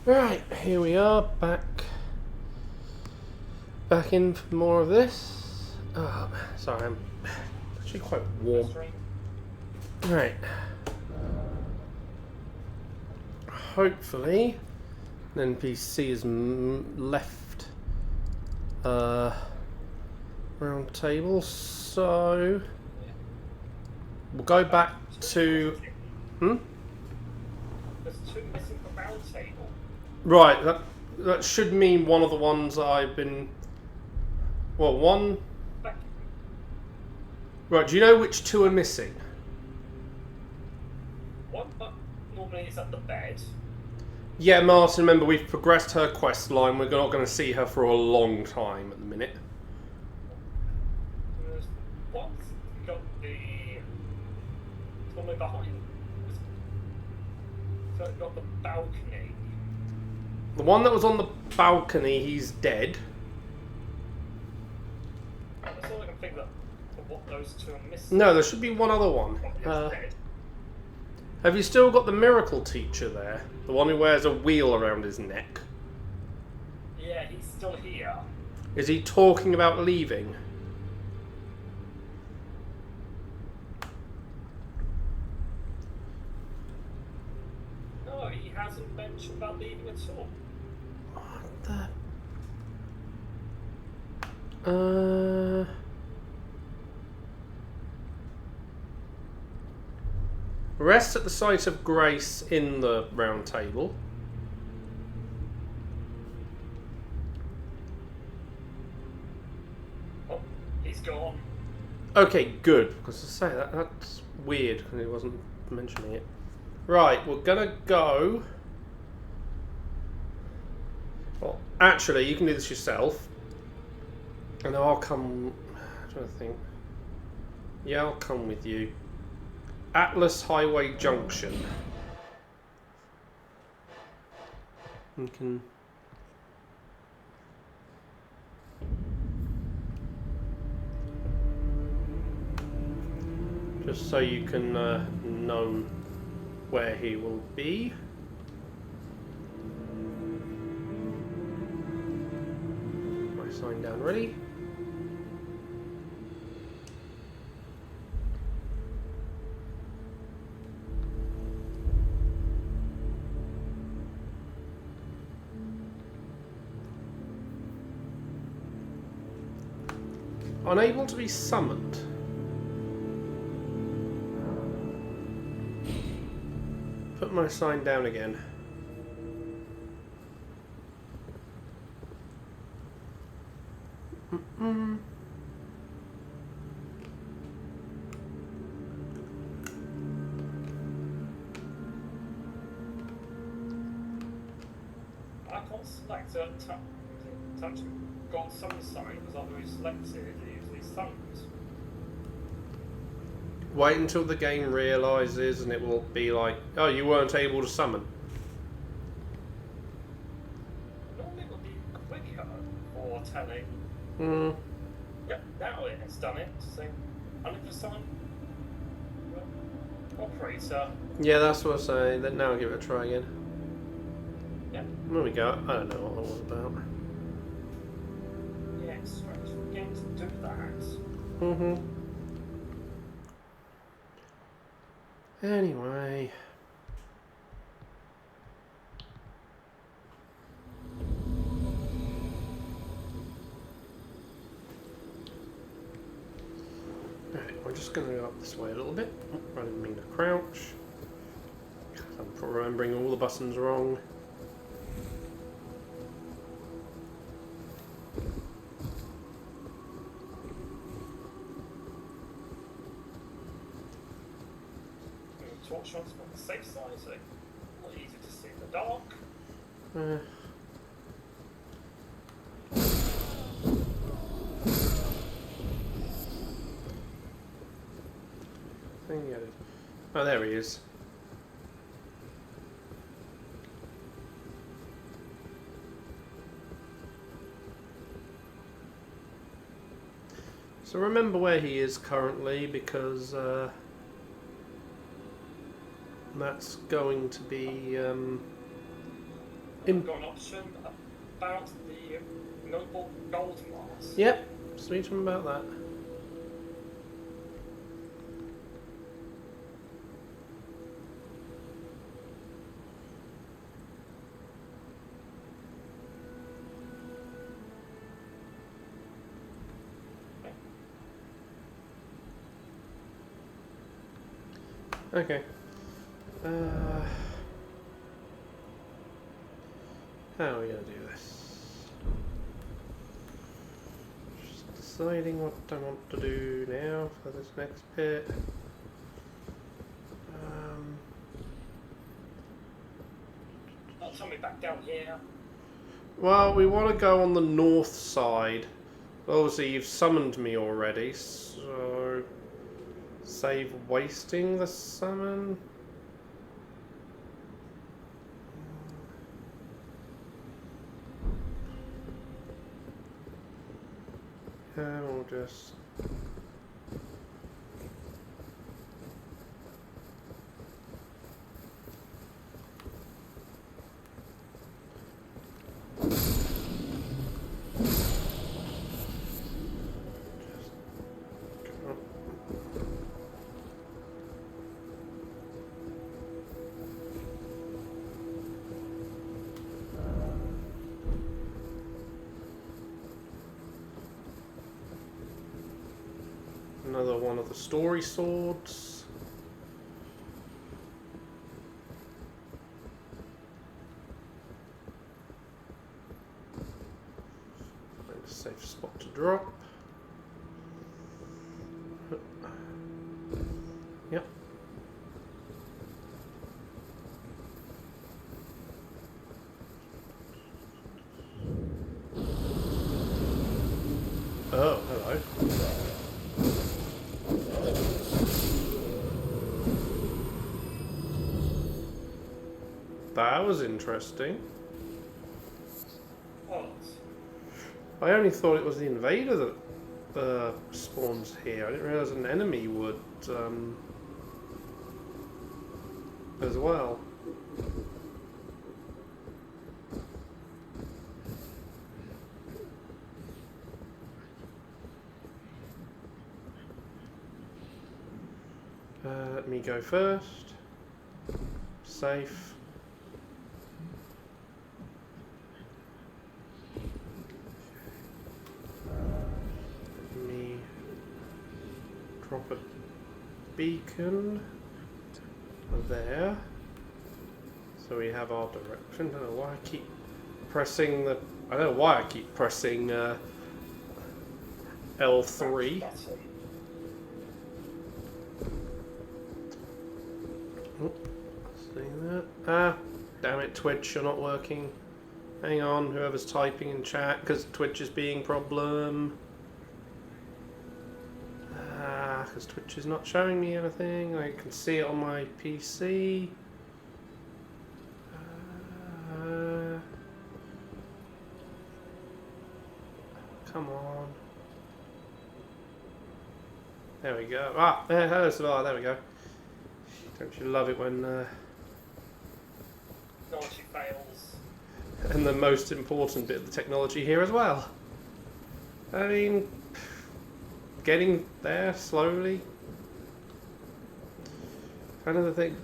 Right, here we are, back in for more of this. Oh, sorry, I'm actually quite warm. Right. Hopefully, an NPC is left round table, so we'll go back to. There's two missing from round table. Right, that should mean one of the ones that I've been. Well, one. Right, do you know which two are missing? One normally is at the bed. Yeah, Martyn, remember we've progressed her quest line. We're not going to see her for a long time at the minute. There's one got the normally behind. So it got the balcony. The one that was on the balcony, he's dead. That's all I can think that what those two are missing. No, there should be one other one. Have you still got the miracle teacher there? The one who wears a wheel around his neck? Yeah, he's still here. Is he talking about leaving? No, he hasn't mentioned about leaving at all. What the... Rest at the site of grace in the round table. Oh, he's gone. Okay, good. Because I say that's weird because he wasn't mentioning it. Right, we're gonna go. Well, actually, you can do this yourself, and I'll come. I'm trying to think. Yeah, I'll come with you. Atlas Highway Junction. You can. Just so you can know where he will be. My sign down ready. Unable to be summoned. Put my sign down again. I can't select a touch got some sign because after we selected it usually summons. Wait until the game realises and it will be like, oh, you weren't able to summon. Normally it would be quicker for telling. Yep, now it has done it. So 100% operator. Yeah, that's what I say. Then now I'll give it a try again. Yeah. There we go. I don't know what that was about. Yeah, it's strange for the game to do that. Anyway. Right, we're just going to go up this way a little bit. I didn't mean to crouch. I'm remembering all the buttons wrong. Torch on the safe side, so a lot easier to see in the dark. Oh, there he is. So remember where he is currently, because that's going to be I've got an option about the noble gold mask. Yep, speak to him about that. Okay. How are we going to do this? Just deciding what I want to do now for this next bit. Tell me back down here. Well, we want to go on the north side. Obviously, you've summoned me already, so save wasting the summon. Yeah, we'll just... Another one of the story swords. Find a safe spot to drop. Yep. Oh, hello. That was interesting. What? I only thought it was the invader that spawns here. I didn't realise an enemy would as well. Let me go first. Safe. Let me drop a beacon there. So we have our direction. I don't know why I keep pressing the... I don't know why I keep pressing L3. Ah, damn it, Twitch, you're not working. Hang on, whoever's typing in chat, because Twitch is being problem. Ah, because Twitch is not showing me anything. I can see it on my PC. Come on. There we go. Ah, hello, Savar, there we go. Don't you love it when... Technology fails. And the most important bit of the technology here as well. I mean, getting there slowly. Kind of the thing.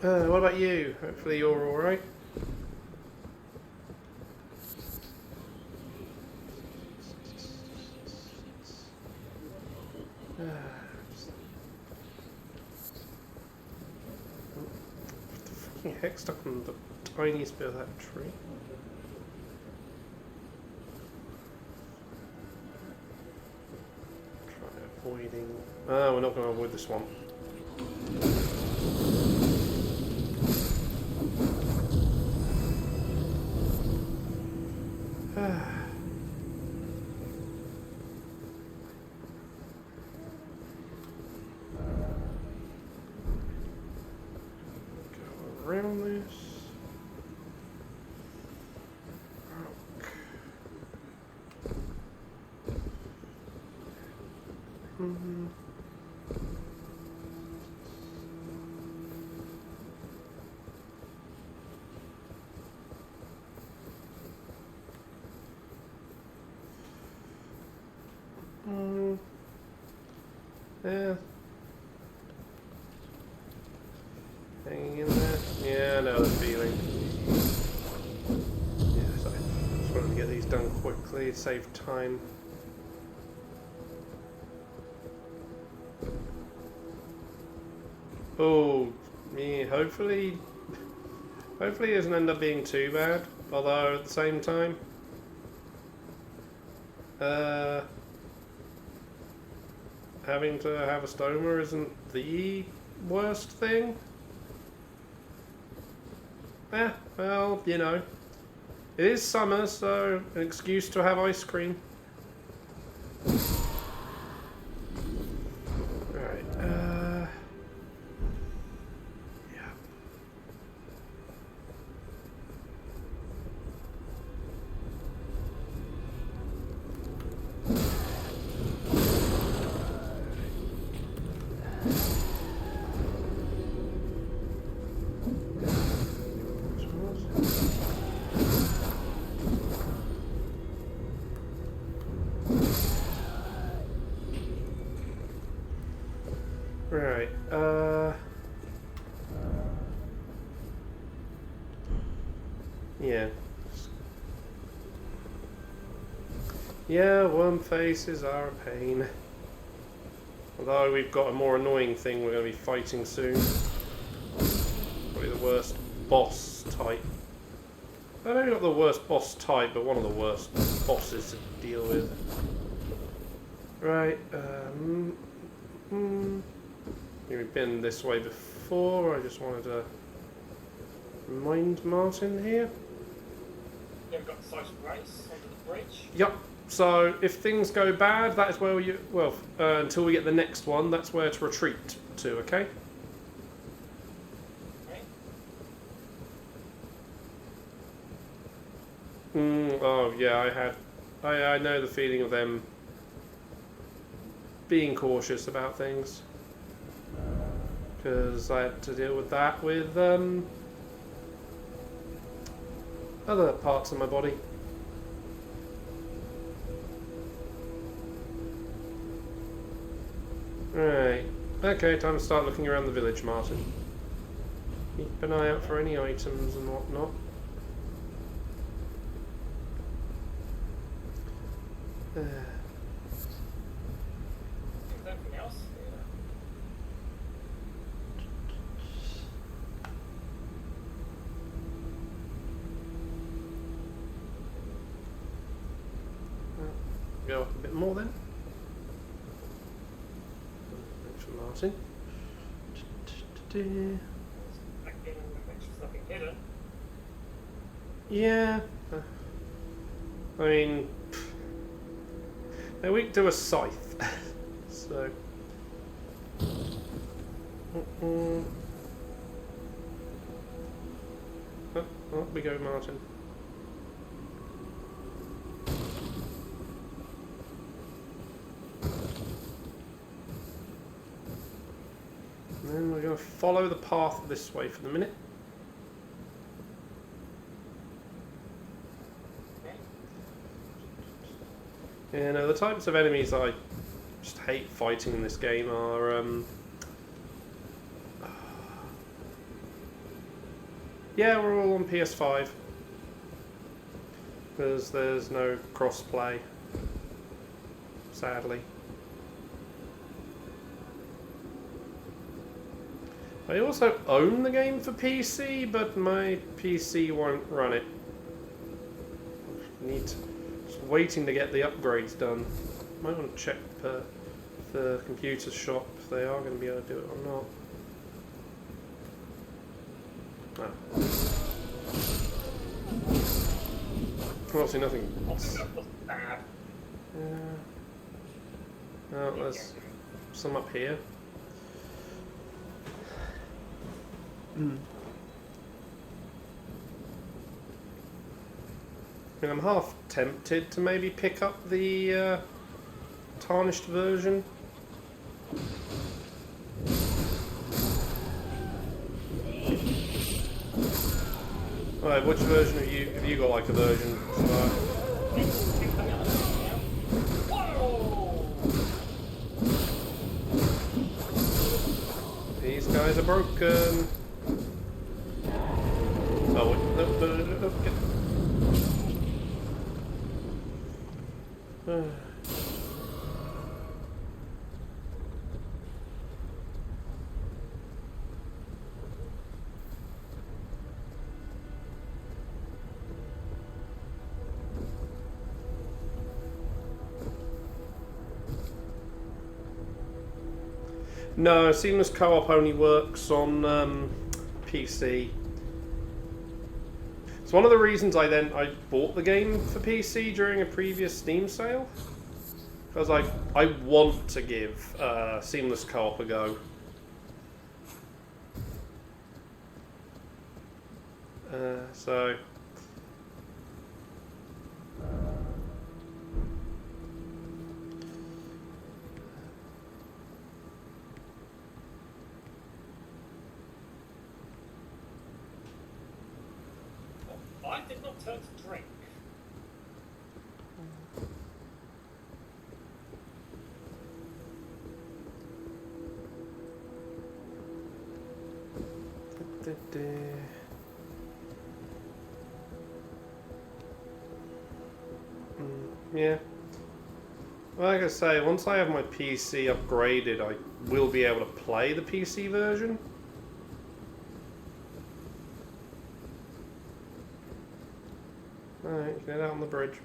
What about you? Hopefully you're alright. Heck, stuck on the tiniest bit of that tree. Try avoiding... Oh, we're not going to avoid this one. Around this. Yeah. Hanging in there. Yeah, I know the feeling. Yeah, so I just wanted to get these done quickly, save time. Oh, yeah, hopefully it doesn't end up being too bad. Although at the same time, having to have a stoma isn't the worst thing. Well, you know, it is summer, so an excuse to have ice cream. Right. Yeah. Right, yeah. Yeah, worm faces are a pain. Although we've got a more annoying thing we're going to be fighting soon. Probably the worst boss type. Maybe not the worst boss type, but one of the worst bosses to deal with. Right, we've been this way before. I just wanted to remind Martyn here. Yeah, we've got the site of grace under the bridge. Yep. So if things go bad, that is where you until we get the next one. That's where to retreat to. Okay. Okay. Oh yeah, I know the feeling of them being cautious about things. Because I had to deal with that with other parts of my body. Right. Okay, time to start looking around the village, Martyn. Keep an eye out for any items and whatnot. Is there anything else? Go up a bit more then. Thanks for Martyn. Nothing hidden. Yeah. I mean, we can do a scythe. So. Up we go, Martyn. And then we're going to follow the path this way for the minute. Yeah, no, the types of enemies I just hate fighting in this game are, yeah, we're all on PS5. Because there's no cross-play, sadly. I also own the game for PC, but my PC won't run it. Just waiting to get the upgrades done. Might want to check the computer shop if they are going to be able to do it or not. Oh. Obviously nothing. Bad. Oh, there's some up here. I mean, I'm half tempted to maybe pick up the tarnished version. Alright, which version have you got like a version? are broken. Oh, wait. No, get... No, seamless co-op only works on PC. It's one of the reasons I bought the game for PC during a previous Steam sale, because I want to give seamless co-op a go. So. I did not turn to drink. Yeah. Like I say, once I have my PC upgraded, I will be able to play the PC version. Alright, get out on the bridge.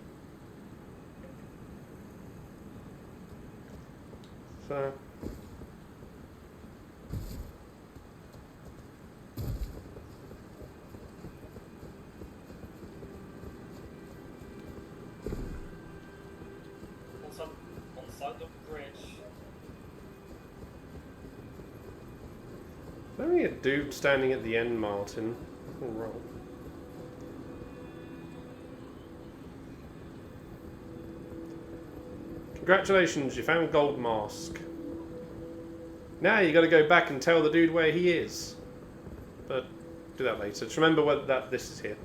So. Once I'm on the side of the bridge. There's only a dude standing at the end, Martyn. All right. Congratulations, you found Gold Mask. Now you got to go back and tell the dude where he is. But do that later. Just remember that this is here.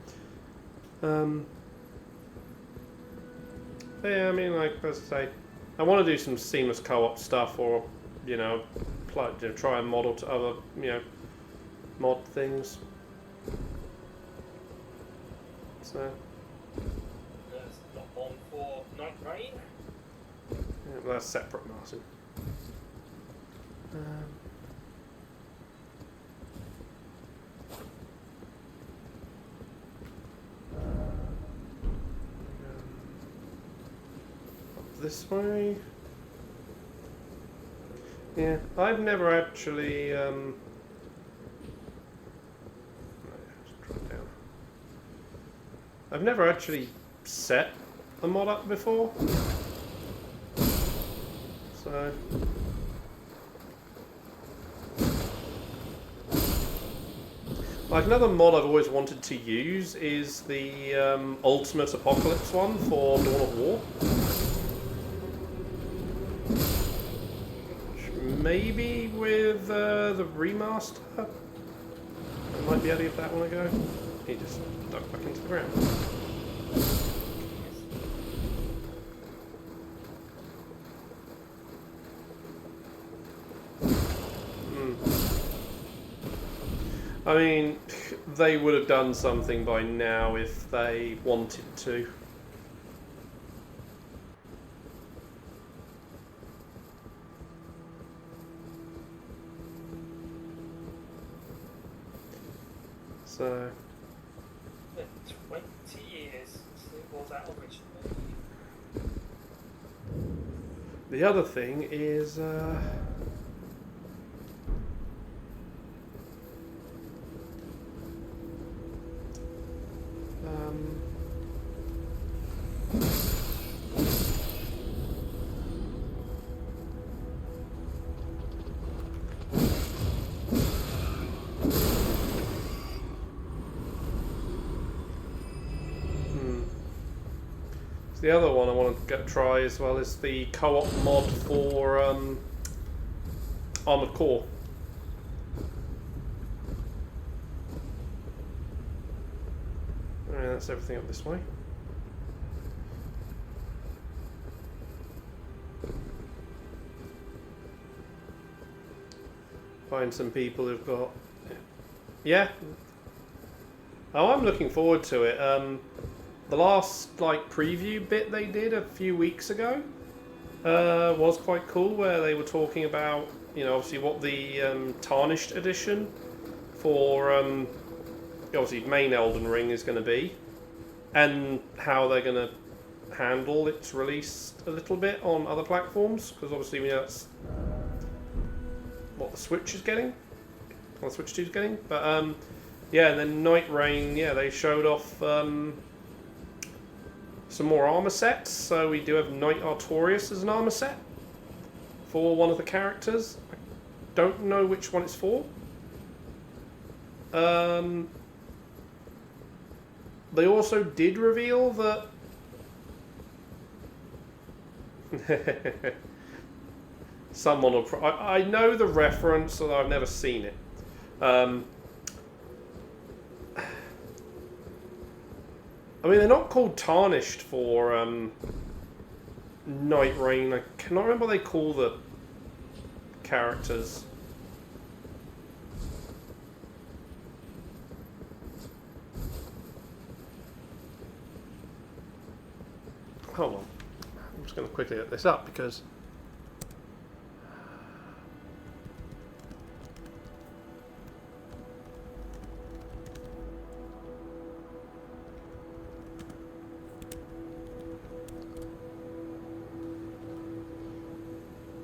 Yeah, I mean, like as I say, I want to do some seamless co-op stuff, or try and model to other mod things. So. There's not one for Night Rain. Yeah, well, that's separate, Martyn. Up this way. Yeah, I've never actually. Just drop down. I've never actually set a mod up before. So. Like another mod I've always wanted to use is the Ultimate Apocalypse one for Dawn of War. Maybe with the remaster, I might be able to give that one a go. He just dug back into the ground. I mean, they would have done something by now if they wanted to. So. 20 years since it was out originally. The other thing is. The other one I want to try as well is the co-op mod for Armored Core. Alright, that's everything up this way. Find some people who've got... Yeah. Oh, I'm looking forward to it. The last, like, preview bit they did a few weeks ago was quite cool, where they were talking about, you know, obviously what the Tarnished edition for, obviously, main Elden Ring is going to be, and how they're going to handle its release a little bit on other platforms, because obviously we know that's what the Switch is getting, or the Switch 2 is getting, but yeah, and then Night Rain, yeah, they showed off some more armor sets, so we do have Knight Artorias as an armor set for one of the characters. I don't know which one it's for. They also did reveal that someone will... I know the reference, although I've never seen it. I mean, they're not called Tarnished for Night Rain. I cannot remember what they call the characters. Hold on. I'm just going to quickly look this up because...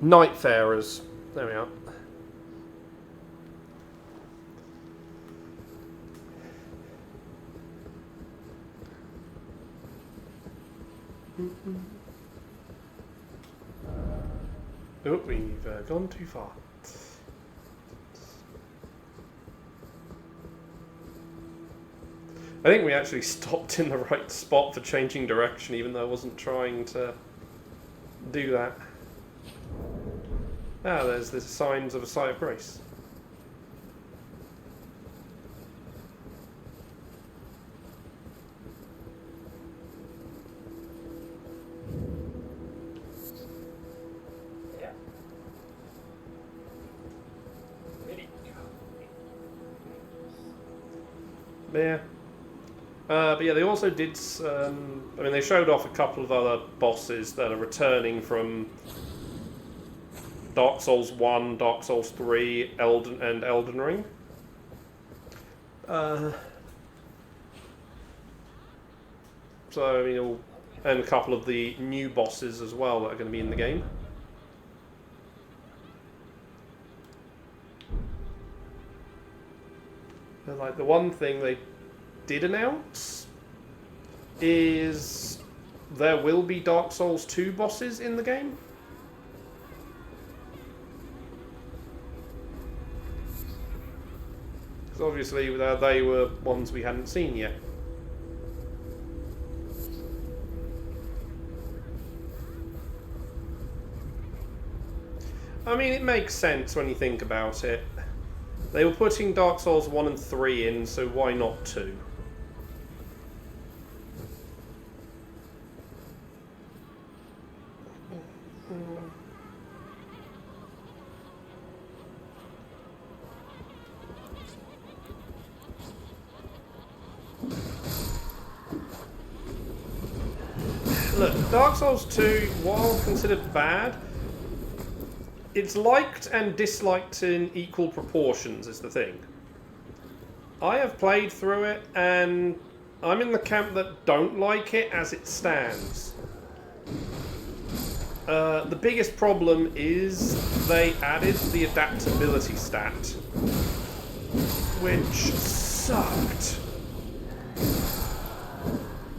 Nightfarers. There we are. Oh, we've gone too far. I think we actually stopped in the right spot for changing direction, even though I wasn't trying to do that. Ah, there's the signs of a site of grace. Yeah. Really? Yeah. But yeah, they also did... I mean, they showed off a couple of other bosses that are returning from Dark Souls 1, Dark Souls 3, Elden, and Elden Ring. So, I mean, and a couple of the new bosses as well that are going to be in the game. And, like, the one thing they did announce is there will be Dark Souls 2 bosses in the game. Because obviously they were ones we hadn't seen yet. I mean, it makes sense when you think about it. They were putting Dark Souls 1 and 3 in, so why not 2? Look, Dark Souls 2, while considered bad, it's liked and disliked in equal proportions, is the thing. I have played through it, and I'm in the camp that don't like it as it stands. The biggest problem is they added the adaptability stat, which sucked.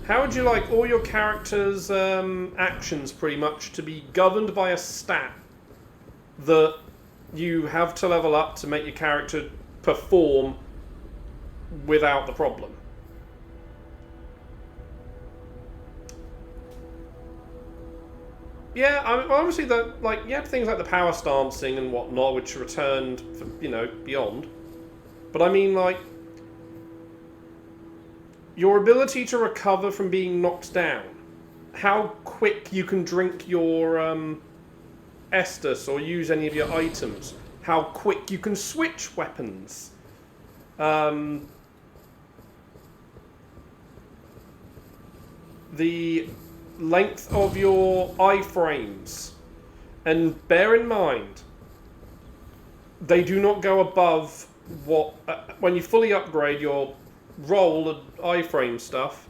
How would you like all your characters' actions pretty much to be governed by a stat that you have to level up to make your character perform without the problem? Yeah, I mean, obviously, you had things like the power stancing and whatnot, which returned, for, beyond. But I mean, like, your ability to recover from being knocked down, how quick you can drink your Estus or use any of your items, how quick you can switch weapons. The length of your iframes. And bear in mind, they do not go above what... when you fully upgrade your roll and iframe stuff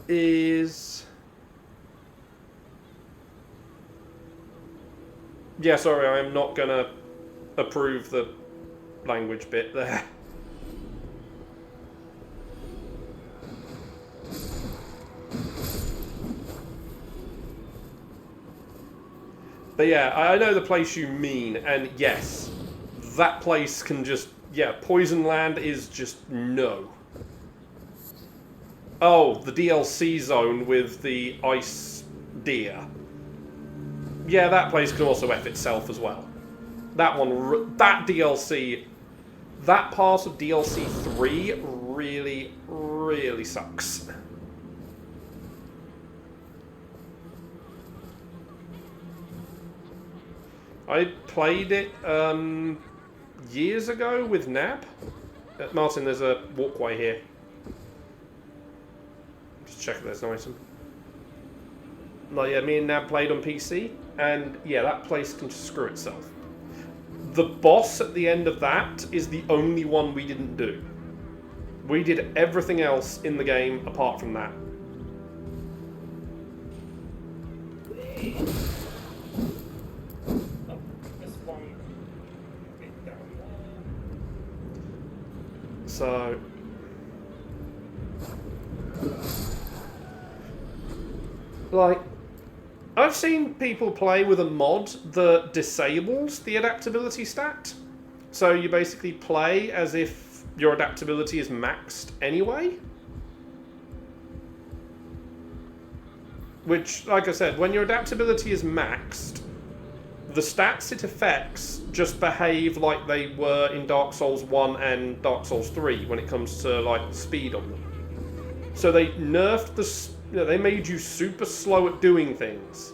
is... Yeah, sorry, I am not going to approve the language bit there. But yeah, I know the place you mean, and yes, that place can just... Yeah, Poison Land is just no. Oh, the DLC zone with the ice deer. Yeah, that place can also F itself as well. That one, that DLC, that part of DLC 3 really, really sucks. I played it years ago with Nab. Martyn, there's a walkway here. Just check if there's an item. Like, yeah, me and Nab played on PC, and yeah, that place can just screw itself. The boss at the end of that is the only one we didn't do. We did everything else in the game apart from that. So... like... I've seen people play with a mod that disables the adaptability stat. So you basically play as if your adaptability is maxed anyway. Which, like I said, when your adaptability is maxed, the stats it affects just behave like they were in Dark Souls 1 and Dark Souls 3 when it comes to, like, speed on them. So they nerfed the... You know, they made you super slow at doing things.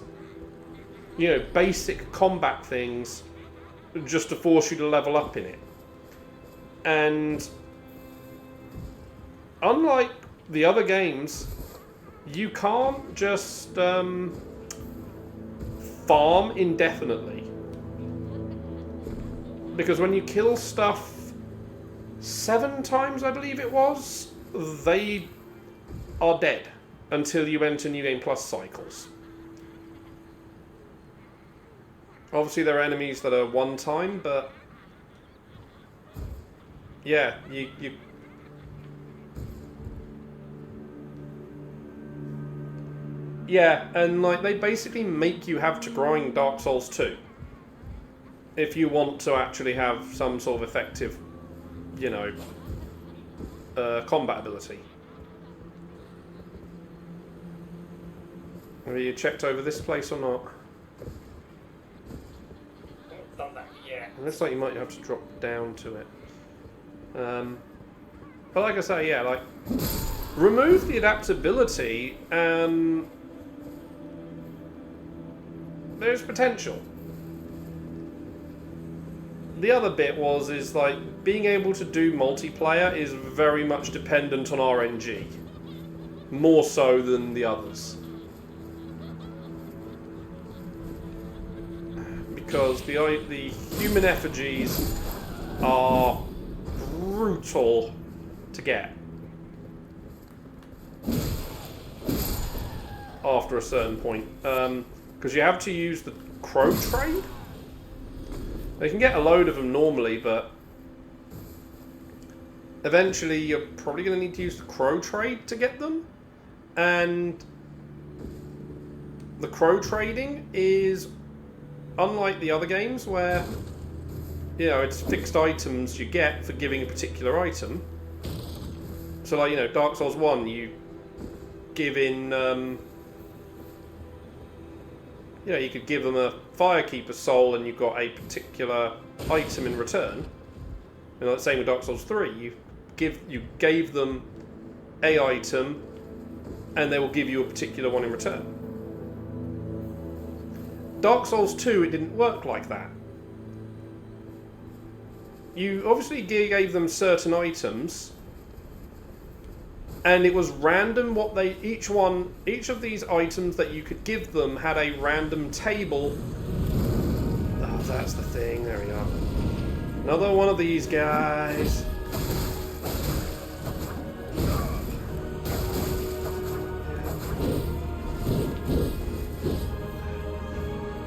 You know, basic combat things just to force you to level up in it. And unlike the other games, you can't just farm indefinitely. Because when you kill stuff 7 times, I believe it was, they are dead until you enter New Game Plus cycles. Obviously there are enemies that are one time, but yeah, you yeah, and like they basically make you have to grind Dark Souls 2 if you want to actually have some sort of effective, you know, combat ability. Have you checked over this place or not? I haven't done that yet. It looks like you might have to drop down to it. But like I say, yeah, like, remove the adaptability and there's potential. The other bit is like, being able to do multiplayer is very much dependent on RNG. More so than the others. Because the human effigies are brutal to get after a certain point. Because you have to use the crow trade. They can get a load of them normally, but eventually you're probably going to need to use the crow trade to get them. And the crow trading is... unlike the other games where, you know, it's fixed items you get for giving a particular item. So, like, you know, Dark Souls 1, you give in, you know, you could give them a Firekeeper soul and you got a particular item in return. And the same with Dark Souls 3, you gave them a item and they will give you a particular one in return. Dark Souls 2, it didn't work like that. you obviously gave them certain items, and it was random what they each of these items that you could give them had a random table. Oh, that's the thing. There we are. Another one of these guys.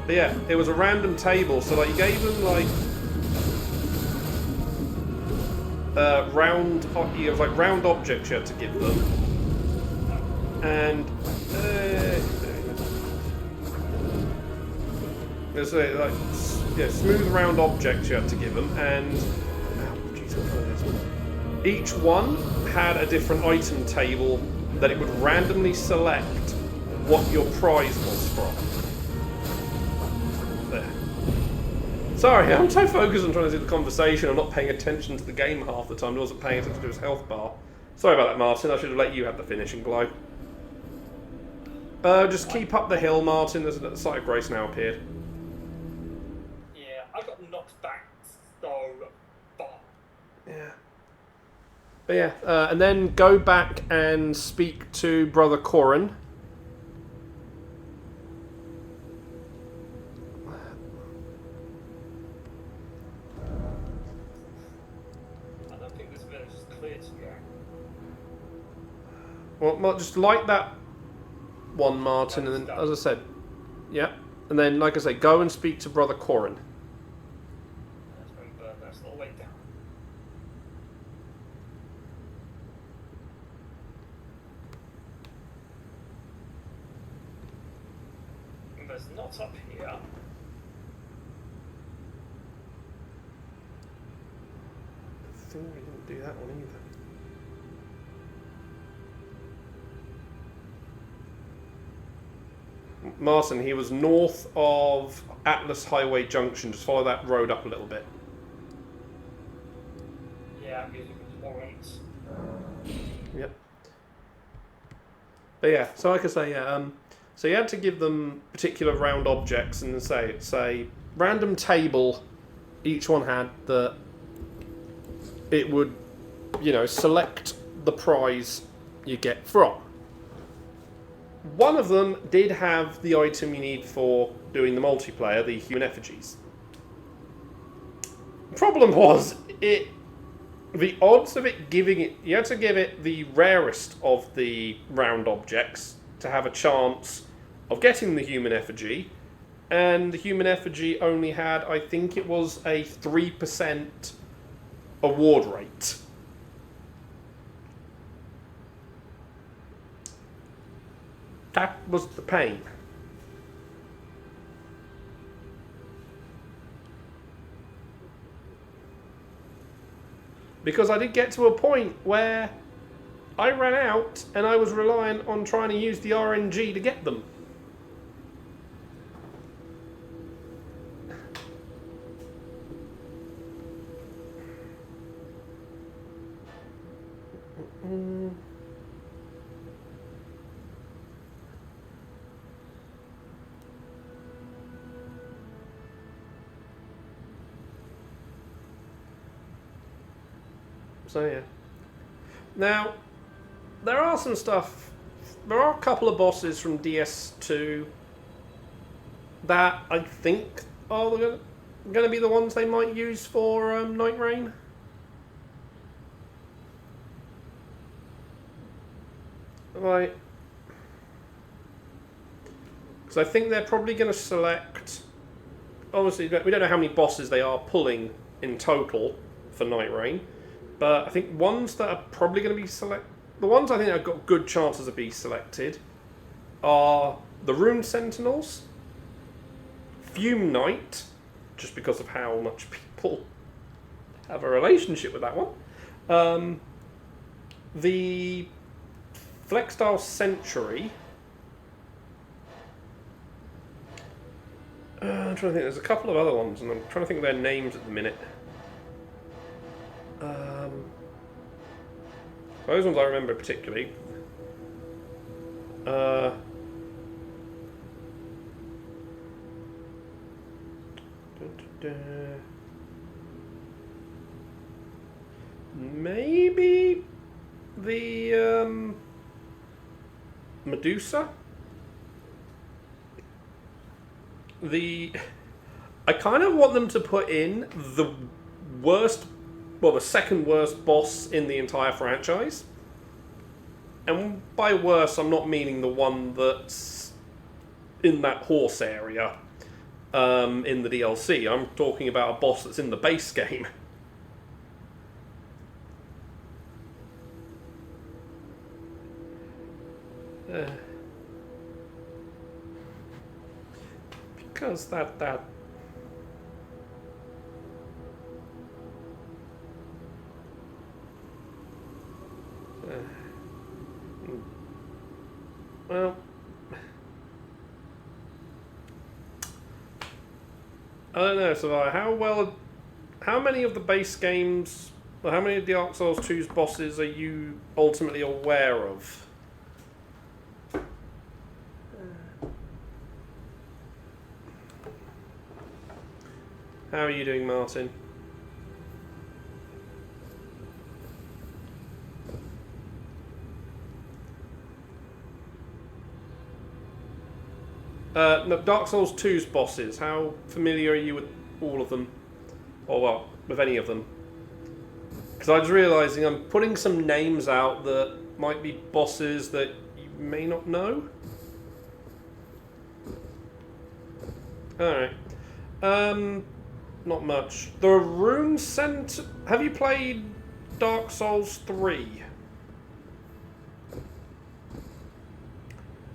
But yeah, it was a random table, so like you gave them like round objects you had to give them, and there's like smooth round objects you had to give them, and each one had a different item table that it would randomly select what your prize was from. There. Sorry, I'm so focused on trying to do the conversation, I'm not paying attention to the game half the time. I wasn't paying attention to his health bar. Sorry about that, Martyn. I should have let you have the finishing blow. Just keep up the hill, Martyn. There's a site of grace now appeared. Yeah, I got knocked back so far. Yeah. But yeah, and then go back and speak to Brother Corin. I don't think this village is clear to go. Well, just light that one, Martyn, and then, as I said, yeah, and then, like I say, go and speak to Brother Corin. That's all the way down. And there's not up here. I think we didn't do that one either. Martyn, he was north of Atlas Highway Junction. Just follow that road up a little bit. Yeah, I'm using points. Yep. But yeah, so like I say, yeah, so you had to give them particular round objects, and say random table. Each one had that. It would, select the prize you get from. One of them did have the item you need for doing the multiplayer, the human effigies. The problem was, the odds of it giving it... You had to give it the rarest of the round objects to have a chance of getting the human effigy, and the human effigy only had, I think it was a 3% award rate. That was the pain. Because I did get to a point where I ran out and I was relying on trying to use the RNG to get them. So yeah. Now, there are some stuff. There are a couple of bosses from DS2 that I think are going to be the ones they might use for Night Rain. Right. Because I think they're probably going to select... Obviously, we don't know how many bosses they are pulling in total for Night Rain. But I think ones that are probably going to be the ones I think have got good chances of being selected are the Rune Sentinels, Fume Knight, just because of how much people have a relationship with that one, the Flexstyle Century. I'm trying to think, there's a couple of other ones, and I'm trying to think of their names at the minute. Those ones I remember particularly. Maybe the Medusa? I kind of want them to put in the worst, well, the second worst boss in the entire franchise. And by worse, I'm not meaning the one that's in that horse area in the DLC. I'm talking about a boss that's in the base game. Because that well, I don't know, Survivor. How many of the base games, or how many of Dark Souls 2's bosses are you ultimately aware of? How are you doing, Martyn? No, Dark Souls 2's bosses, how familiar are you with all of them? Or, well, with any of them? Because I was realising I'm putting some names out that might be bosses that you may not know. Alright. Not much. The Rune Center... Have you played Dark Souls 3?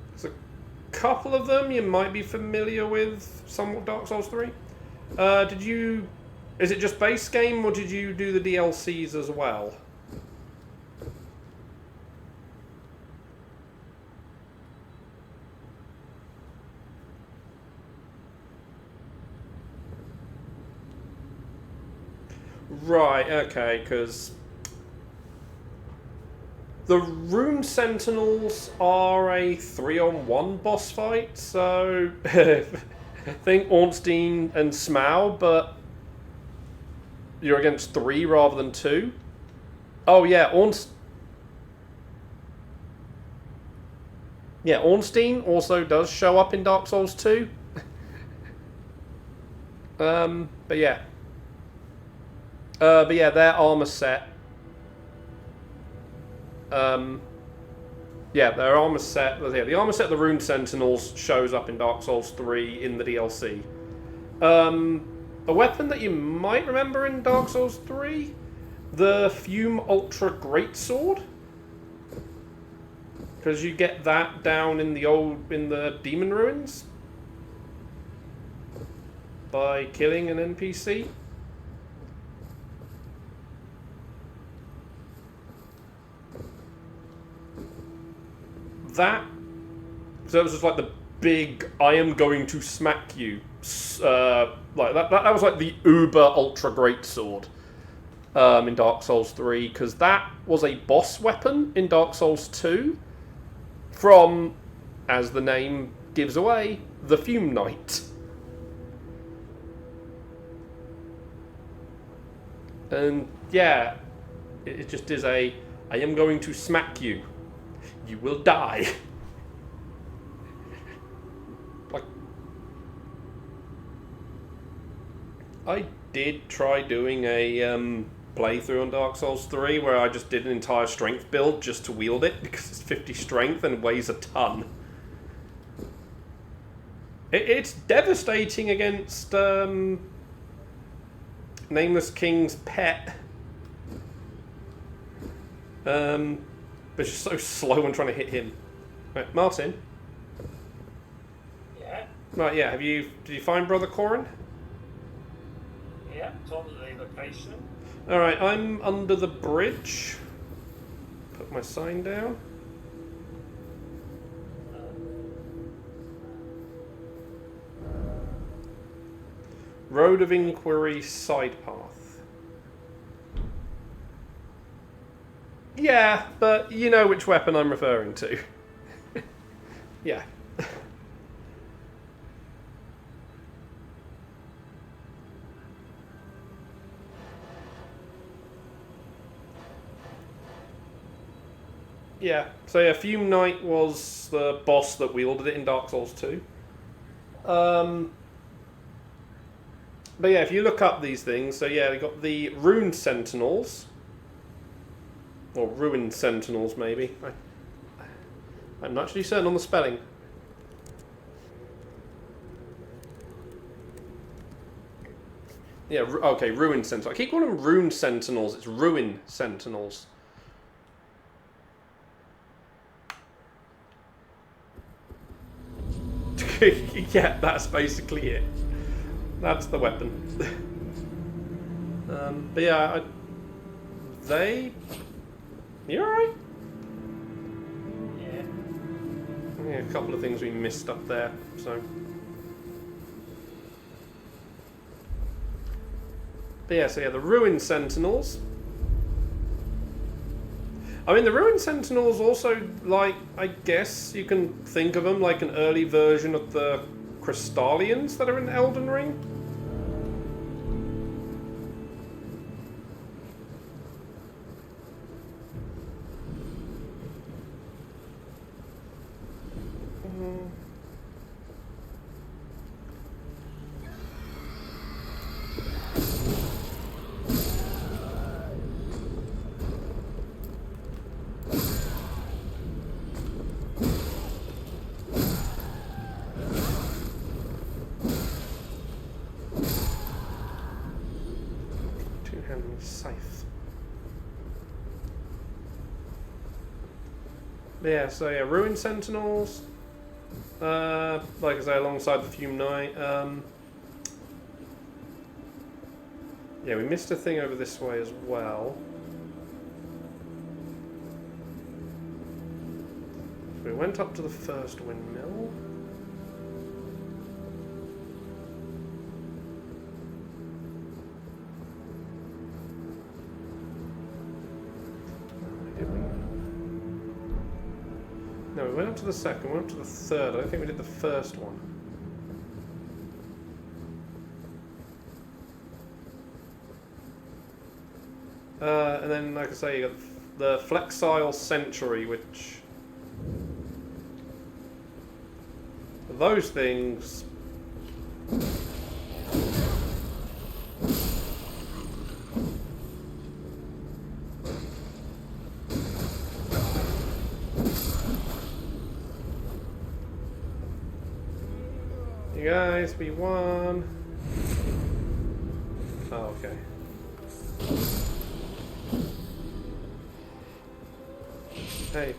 There's a couple of them you might be familiar with, somewhat Dark Souls 3. Did you... Is it just base game, or did you do the DLCs as well? Right, okay, because the Rune Sentinels are a 3-on-1 boss fight, so think Ornstein and Smaug, but you're against 3 rather than 2. Oh yeah, Ornstein also does show up in Dark Souls 2. But yeah. Their armor set. Their armor set. The armor set of the Rune Sentinels shows up in Dark Souls 3 in the DLC. A weapon that you might remember in Dark Souls 3, the Fume Ultra Greatsword, because you get that down in the Demon Ruins by killing an NPC. So it was just like the big, I am going to smack you. Like that was like the uber ultra great sword in Dark Souls 3, because that was a boss weapon in Dark Souls 2 from, as the name gives away, the Fume Knight. And yeah, it just is I am going to smack you. You will die. Like, I did try doing a playthrough on Dark Souls 3 where I just did an entire strength build just to wield it, because it's 50 strength and weighs a ton. It's devastating against Nameless King's pet. But it's just so slow when trying to hit him. Right, Martyn? Yeah? Right, yeah, did you find Brother Corin? Yeah, told me the location. Alright, I'm under the bridge. Put my sign down. Road of Inquiry side path. Yeah, but you know which weapon I'm referring to. Yeah. Yeah. So yeah, Fume Knight was the boss that wielded it in Dark Souls 2. But yeah, if you look up these things, so yeah, we got the Rune Sentinels. Or Ruined Sentinels, maybe. I'm not actually certain on the spelling. Yeah, okay, Ruined Sentinels. I keep calling them Rune Sentinels. It's Ruin Sentinels. Yeah, that's basically it. That's the weapon. But yeah, You alright? Yeah. Yeah, a couple of things we missed up there, so. But yeah, so yeah, the Ruined Sentinels. I mean, the Ruined Sentinels also, like, I guess you can think of them like an early version of the Crystallians that are in Elden Ring. Scythe. Yeah, so yeah, Ruined Sentinels. Like I say, alongside the Fume Knight. Yeah, we missed a thing over this way as well. So we went up to the first windmill. No, we went up to the second, we went up to the third. I don't think we did the first one. And then, like I say, you got the Flexile Sentry, which... Those things... You guys, we won. Oh, okay. Hey.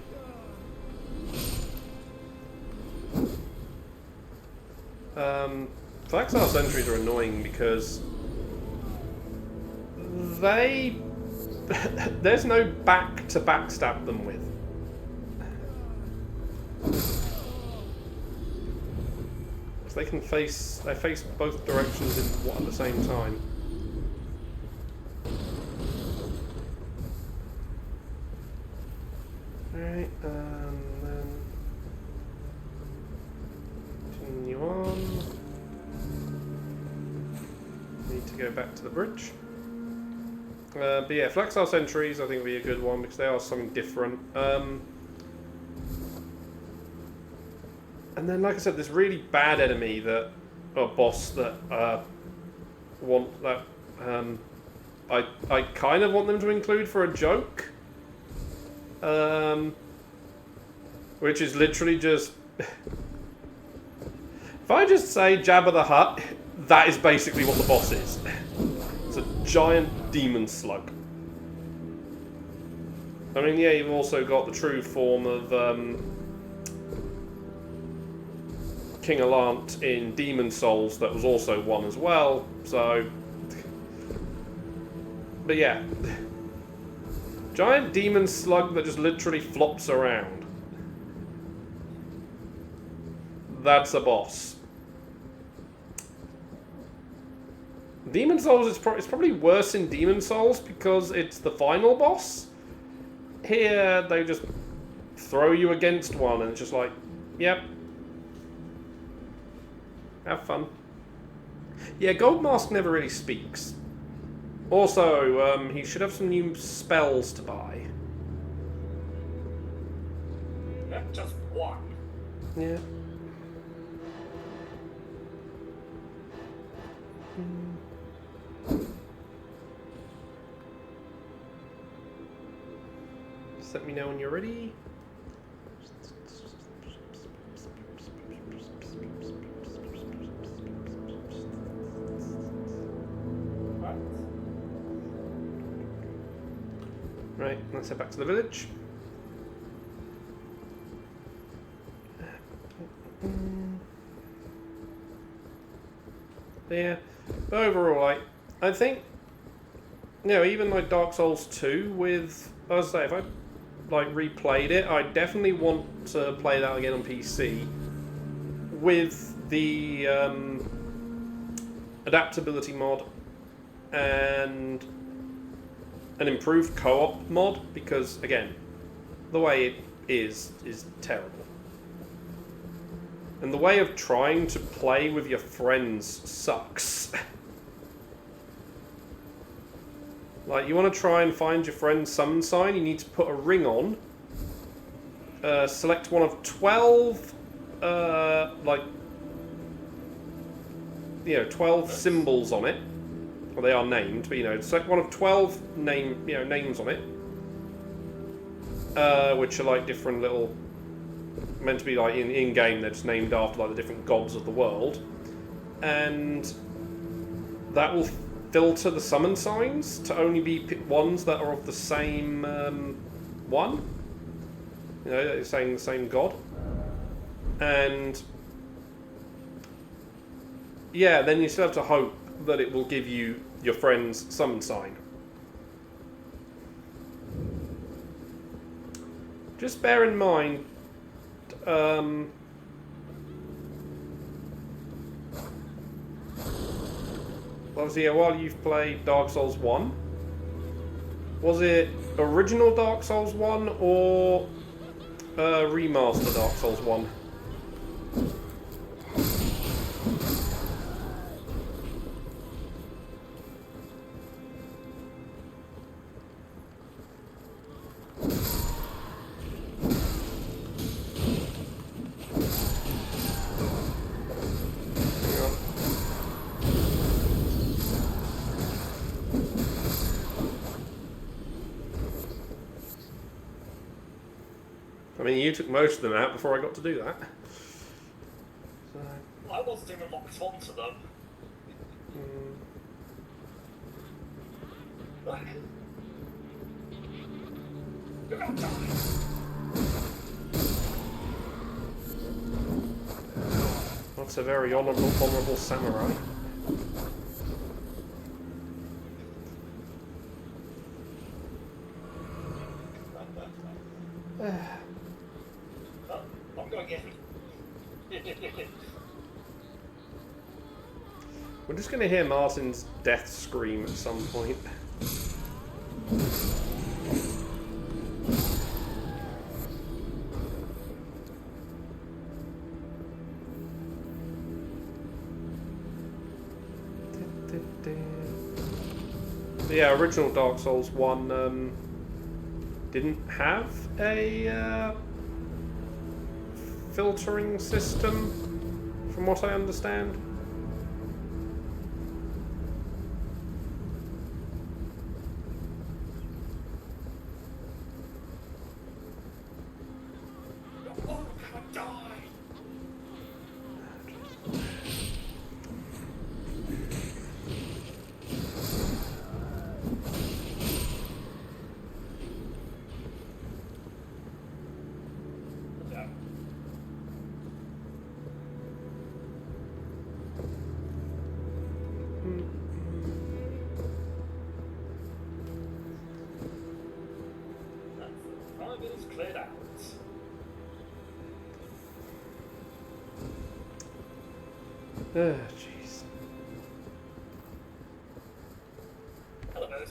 Flexile sentries are annoying because there's no back to backstab them with. They can face both directions at the same time. Alright, then continue on. Need to go back to the bridge. But yeah, Flexile Sentries I think will be a good one because they are something different. And then, like I said, this really bad enemy boss that I kind of want them to include for a joke, which is literally just if I just say Jabba the Hutt, that is basically what the boss is. It's a giant demon slug. I mean, yeah, you've also got the true form of King Alant in Demon Souls that was also one as well, so... But yeah. Giant demon slug that just literally flops around. That's a boss. Demon Souls is it's probably worse in Demon Souls because it's the final boss. Here, they just throw you against one and it's just like, yep. Have fun. Yeah, Goldmask never really speaks. Also, he should have some new spells to buy. just one. Yeah. Just let me know when you're ready. Right, let's head back to the village. Yeah, but overall, I think, even like Dark Souls 2 with, as I say, if I replayed it, I definitely want to play that again on PC with the adaptability mod and an improved co-op mod, because again, the way it is terrible. And the way of trying to play with your friends sucks. Like, you want to try and find your friend's summon sign, you need to put a ring on, select one of 12, 12 symbols on it. Well, they are named, but, select one of 12 names on it, which are, different little, meant to be, in-game, they're just named after, the different gods of the world. And that will filter the summon signs to only be ones that are of the same one. It's saying the same god. And yeah, then you still have to hope that it will give you your friend's summon sign. Just bear in mind, obviously, while you've played Dark Souls 1, was it original Dark Souls 1 or remaster Dark Souls 1? I mean, you took most of them out before I got to do that. So. I wasn't even locked onto them. You're gonna die. That's a very honourable samurai. I'm going in. We're just going to hear Martyn's death scream at some point. Yeah, original Dark Souls 1 didn't have a filtering system, from what I understand. Cleared out. Jeez. Hello, bird.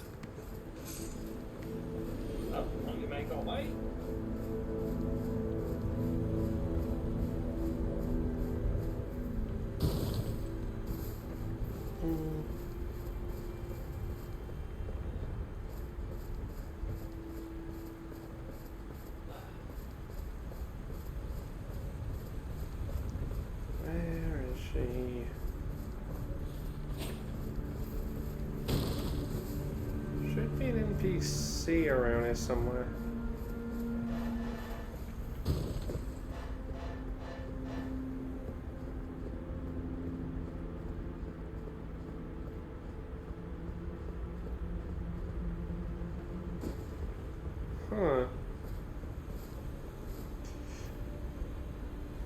Oh, you may go away. NPC around here somewhere. Huh.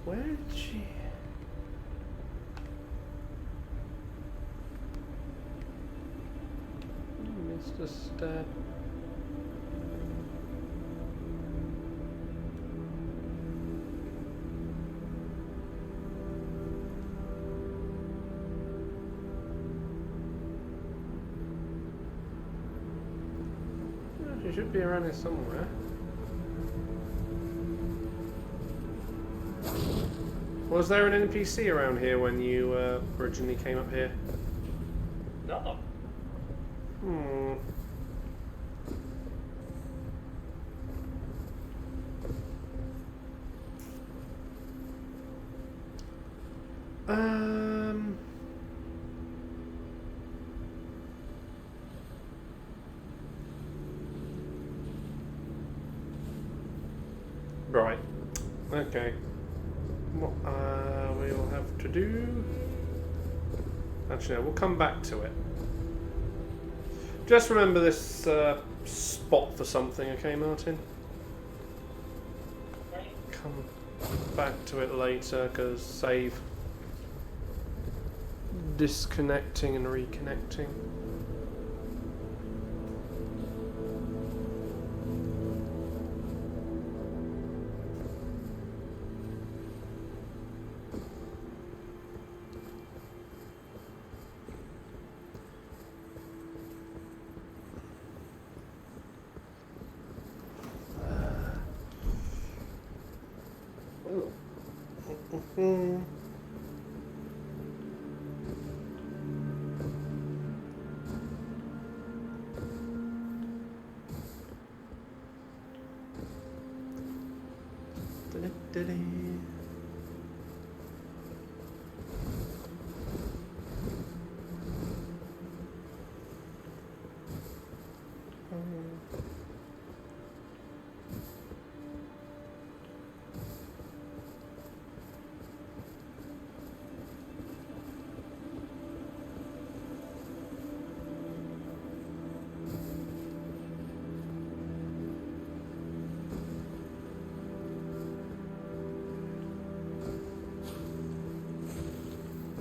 Where did she... Mr. Stab. She should be around here somewhere. Was there an NPC around here when you originally came up here? No. Hmm. Right. Okay. What we'll have to do... Actually, no, we'll come back to it. Just remember this spot for something, okay, Martyn? Come back to it later, because save. Disconnecting and reconnecting.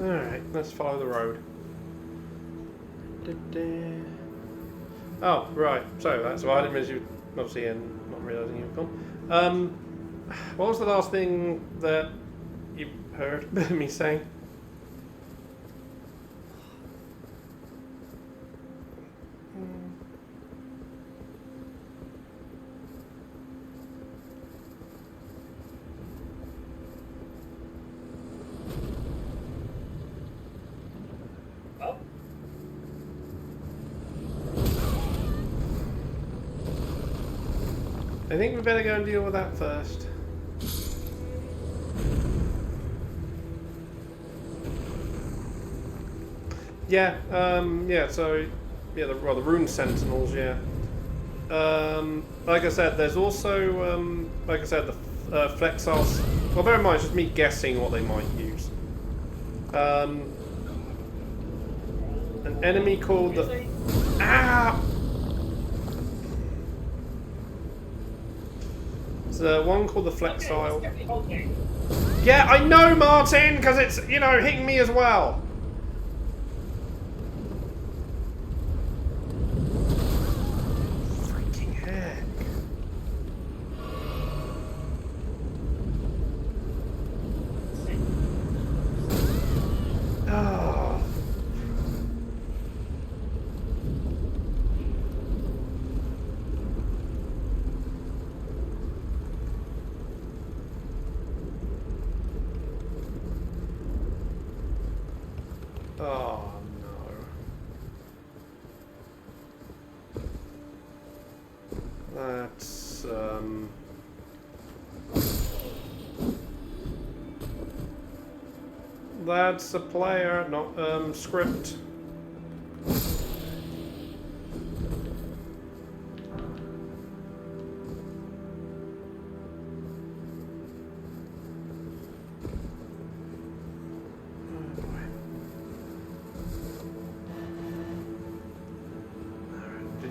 Alright, let's follow the road. Oh, right. So that's why I didn't realize you obviously not realising you were gone. What was the last thing that you heard me saying? I think we better go and deal with that first. Yeah, yeah, so, yeah, the rune sentinels, yeah. Like I said, there's also, like I said, the Flexos. Well, bear in mind, it's just me guessing what they might use. An enemy called the... Ah! There's one called the Flexile. Yeah, I know, Martyn, because it's, you know, hitting me as well. Freaking heck. Oh. Oh no. That's a player, not script.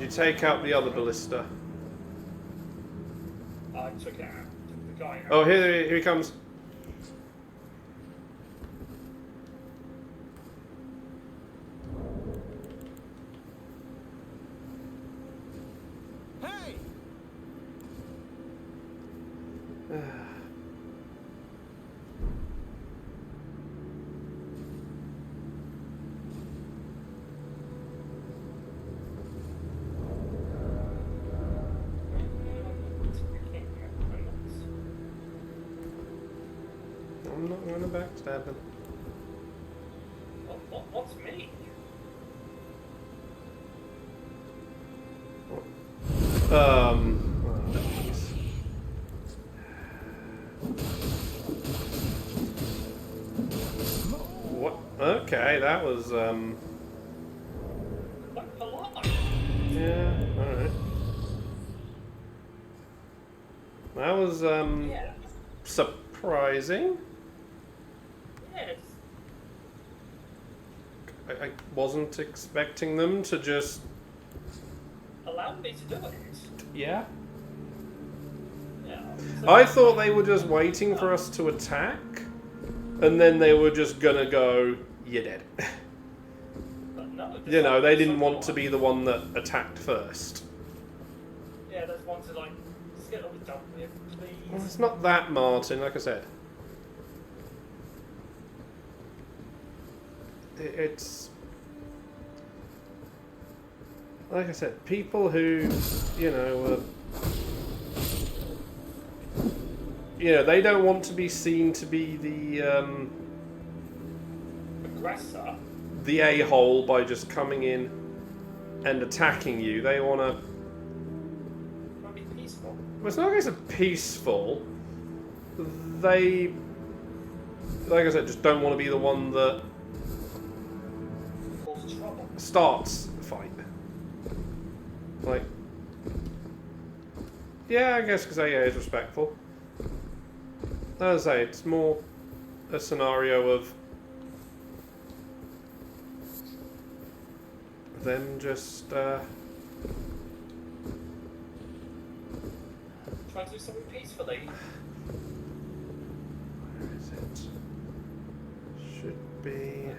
you take out the other ballista? I took it out. Took the guy out. Oh, here he comes. Hey! I'm not going to backstab him. What's me? Oh, jeez. What? Okay, that was Like a lot. yeah. All right. That was Yeah. surprising. Yes. I wasn't expecting them to just. Allowed me to do it. Yeah. Yeah. I thought they were just waiting for us to attack, and then they were just gonna go, "You're dead." But no, You know, they didn't want to be the one that attacked first. Yeah, there's one to like just get it all done with, Well, please. it's not that, Martyn. Like I said, it's like I said, people who, you know, they don't want to be seen to be Aggressor. the a-hole by just coming in and attacking you. They want to. Might be peaceful. Well, it's not a case of peaceful. They, like I said, just don't want to be the one that Cause trouble. starts the fight. Like, yeah, I guess because AA is respectful. As I say, it's more a scenario of them just. Try to do something peacefully. Where is it? Should be.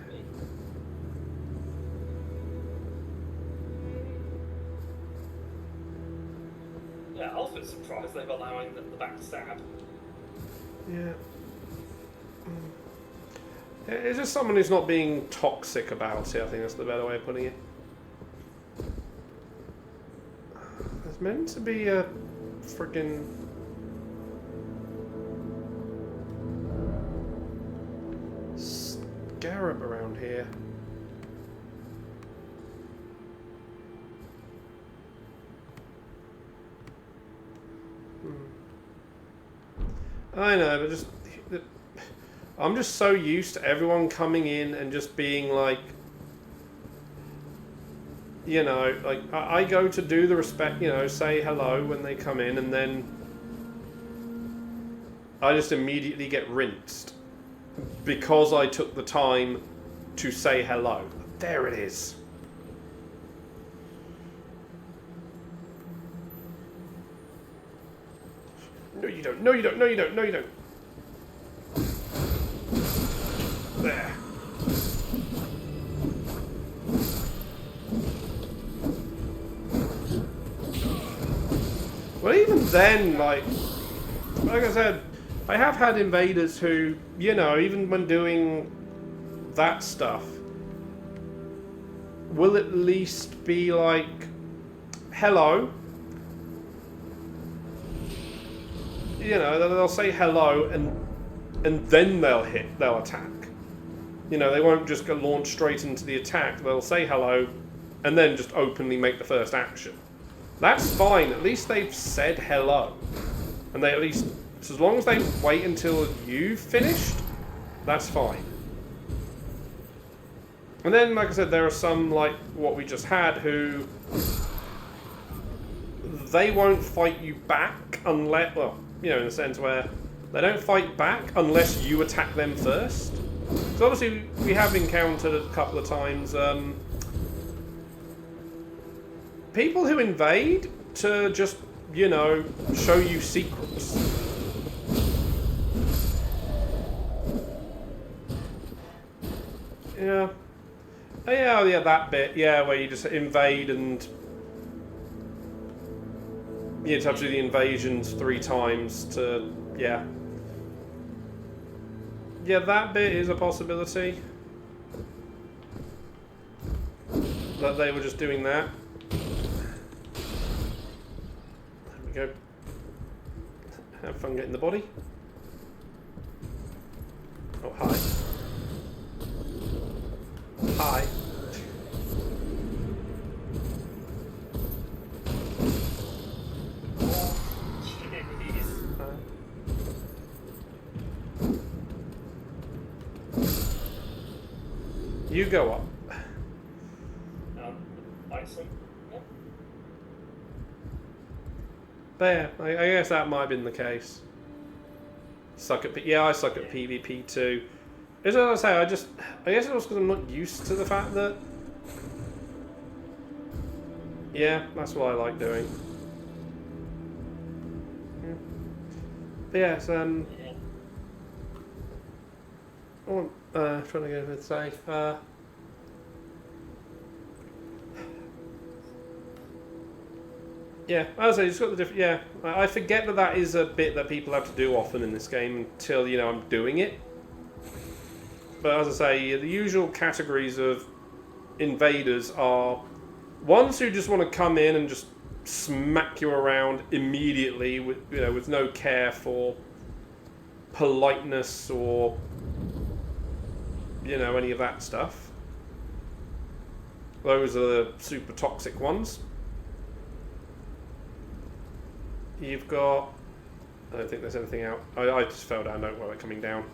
Yeah, I was a bit surprised they're allowing the backstab. Yeah. It's just someone who's not being toxic about it, I think that's the better way of putting it. There's meant to be a friggin' scarab around here. I know, but just I'm just so used to everyone coming in and just being like, you know, like I go to do the respect, you know, say hello when they come in, and then I just immediately get rinsed because I took the time to say hello. There it is. No, you don't. No, you don't. No, you don't. No, you don't. There. Well, even then, like I said, I have had invaders who, you know, even when doing that stuff, will at least be like, hello. You know, they'll say hello and then they'll attack. You know, they won't just go launch straight into the attack. They'll say hello and then just openly make the first action. That's fine. At least they've said hello. And they at least, so as long as they wait until you've finished, that's fine. And then, like I said, there are some, like what we just had, who they won't fight you back unless, well, you know, in the sense where they don't fight back unless you attack them first. Because obviously we have encountered a couple of times, people who invade to just, you know, show you secrets. Yeah. Oh, yeah, that bit. Yeah, where you just invade and you just have to do the invasions 3 times to, yeah. Yeah, that bit is a possibility. That they were just doing that. There we go. Have fun getting the body. Oh, hi. Hi. You go up. Bison. Yeah. There. I guess that might have been the case. Suck at I suck at PvP too. As I say, I guess it was because I'm not used to the fact that. Yeah, that's what I like doing. Yeah. But yes, oh, trying to go with say, yeah, as I say, it's got the different. Yeah, I forget that is a bit that people have to do often in this game until you know I'm doing it. But as I say, the usual categories of invaders are ones who just want to come in and just smack you around immediately with with no care for politeness or any of that stuff. Those are the super toxic ones. You've got... I don't think there's anything out. I just fell down, don't worry, coming down.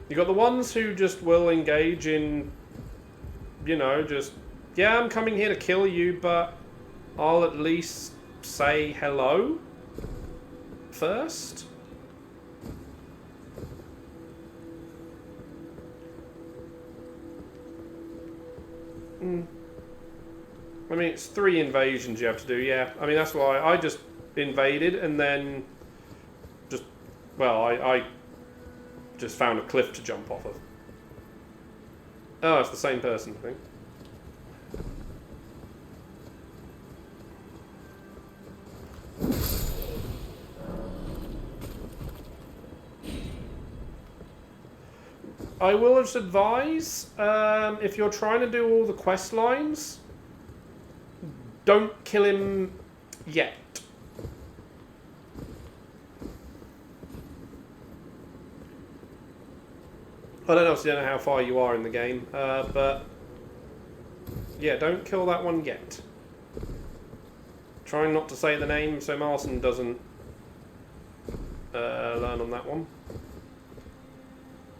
You've got the ones who just will engage in, just, yeah, I'm coming here to kill you, but I'll at least say hello first. I mean, it's 3 invasions you have to do, yeah. I mean, that's why I just invaded and then just, well, I just found a cliff to jump off of. Oh, it's the same person, I think. I will just advise, if you're trying to do all the quest lines, don't kill him yet. I don't know how far you are in the game, but yeah, don't kill that one yet. Trying not to say the name so Martyn doesn't learn on that one.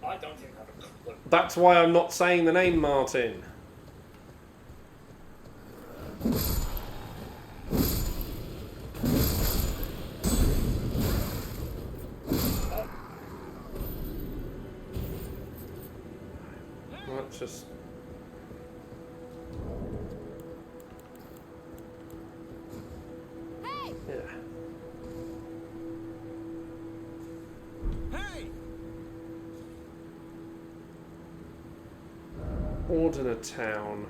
I don't think I have a clue. That's why I'm not saying the name, Martyn. Let's just... Hey! Yeah. Hey! Ordner Town.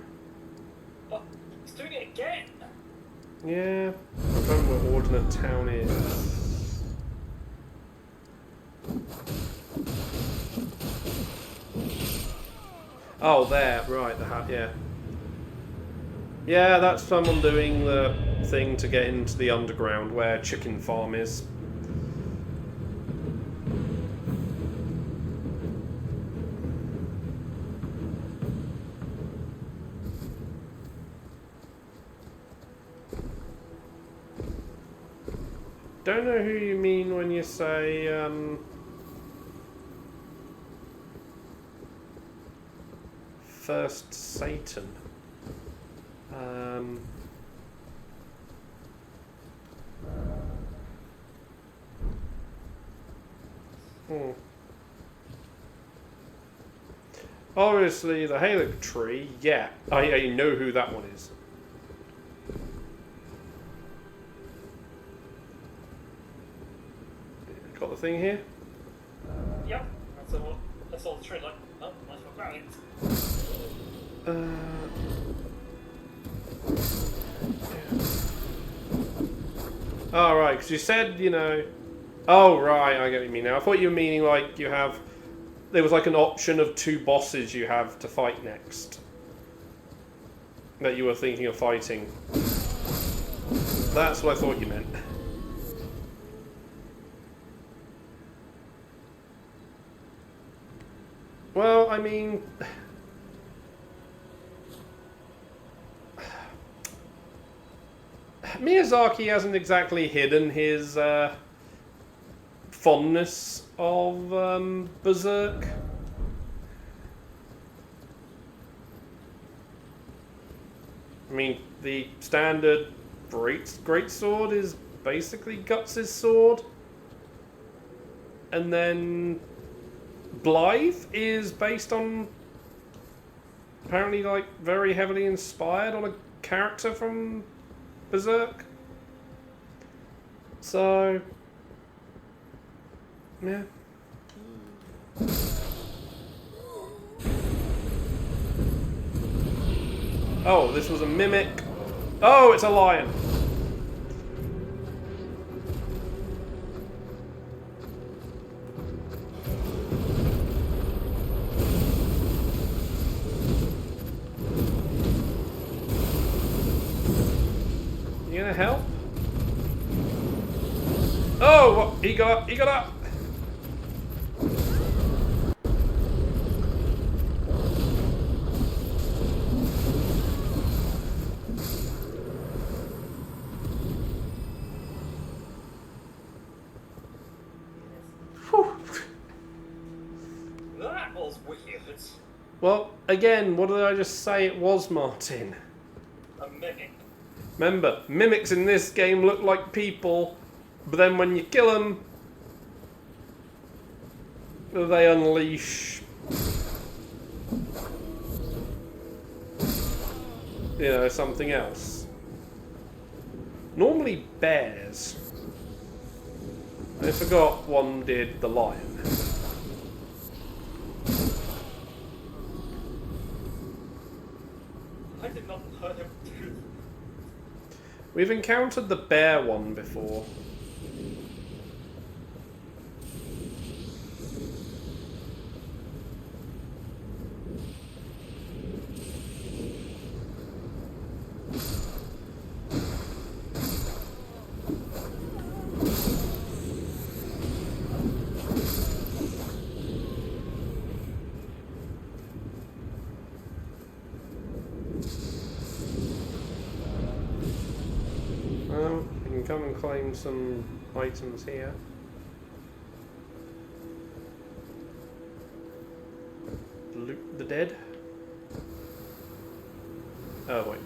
Oh, it's doing it again! Yeah, I don't know where Ordner Town is. Oh, there, right, the hat, yeah. Yeah, that's someone doing the thing to get into the underground where Chicken Farm is. Don't know who you mean when you say, First Satan. Obviously, the Halec tree, yeah. I know who that one is. Got the thing here? Yep. That's all the tree. Like, oh, might as well grab it. Oh, right, because you said, you know... Oh, right, I get what you mean now. I thought you were meaning, like, you have... There was, like, an option of 2 bosses you have to fight next. That you were thinking of fighting. That's what I thought you meant. Well, I mean... Miyazaki hasn't exactly hidden his fondness of Berserk. I mean, the standard greatsword is basically Guts' sword. And then Blythe is based on, apparently, like, very heavily inspired on a character from Berserk. So, yeah. Oh, this was a mimic. Oh, it's a lion. You gonna help? Oh, what? He got up. He got up. That was weird. Well, again, what did I just say it was, Martyn? A mimic. Remember, mimics in this game look like people, but then when you kill them, they unleash, you know, something else. Normally bears. I forgot one did the lion. I did not know him do. We've encountered the bear one before. Well, you can come and claim some items here. Loot the dead. Oh, wait.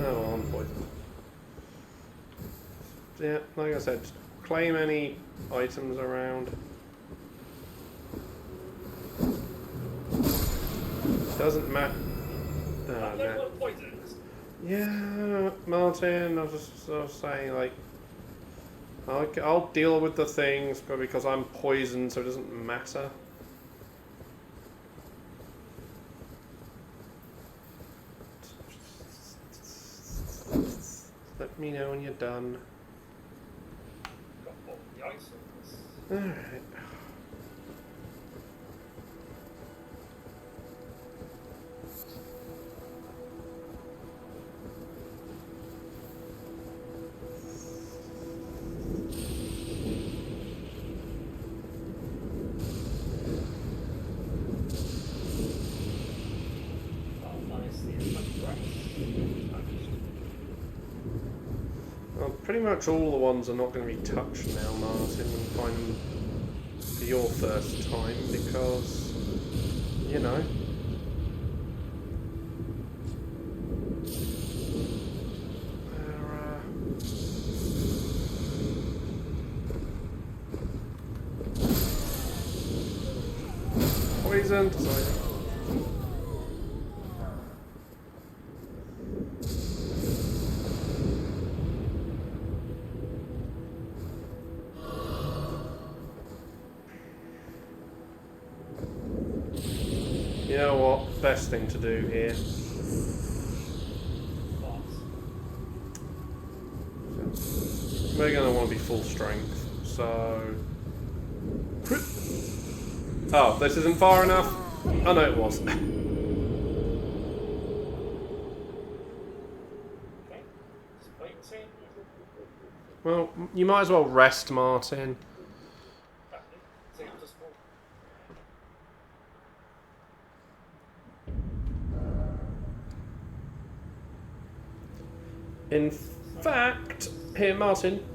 Oh, I'm poisoned. Yeah, like I said, just claim any items around. Doesn't matter. Oh, no. Yeah, Martyn, I was just sort of saying, like, I'll deal with the things because I'm poisoned, so it doesn't matter. Let me know when you're done. Got all the items. Alright. Well, pretty much all the ones are not going to be touched now, Martyn, when you find them for your first time because, you know. Poisoned. Sorry. You know what? Best thing to do here. We're going to want to be full strength, so... Oh, this isn't far enough? Oh no, it was. Okay, just waiting. Well, you might as well rest, Martyn. Take up to small. In fact, here, Martyn,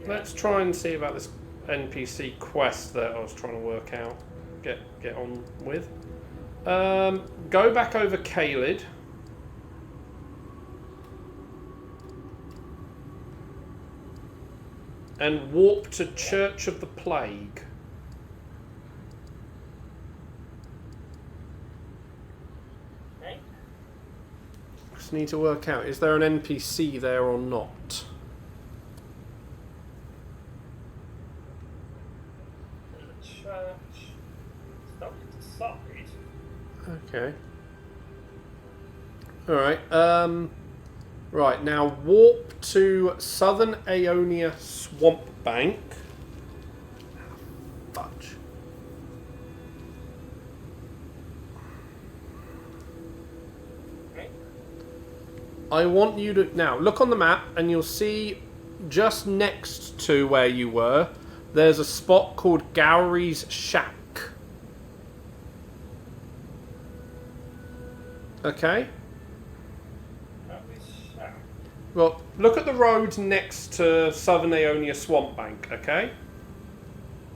let's try and see about this NPC quest that I was trying to work out. Get on with. Go back over Caelid. And warp to Church of the Plague. Okay. Just need to work out, is there an NPC there or not? The church. Stuck inside. Okay. Alright, right, now warp to Southern Aeonia Swamp Bank. Fudge. Okay. I want you to... Now, look on the map and you'll see just next to where you were, there's a spot called Gowry's Shack. Okay? Well, look at the road next to Southern Aeonia Swamp Bank, okay?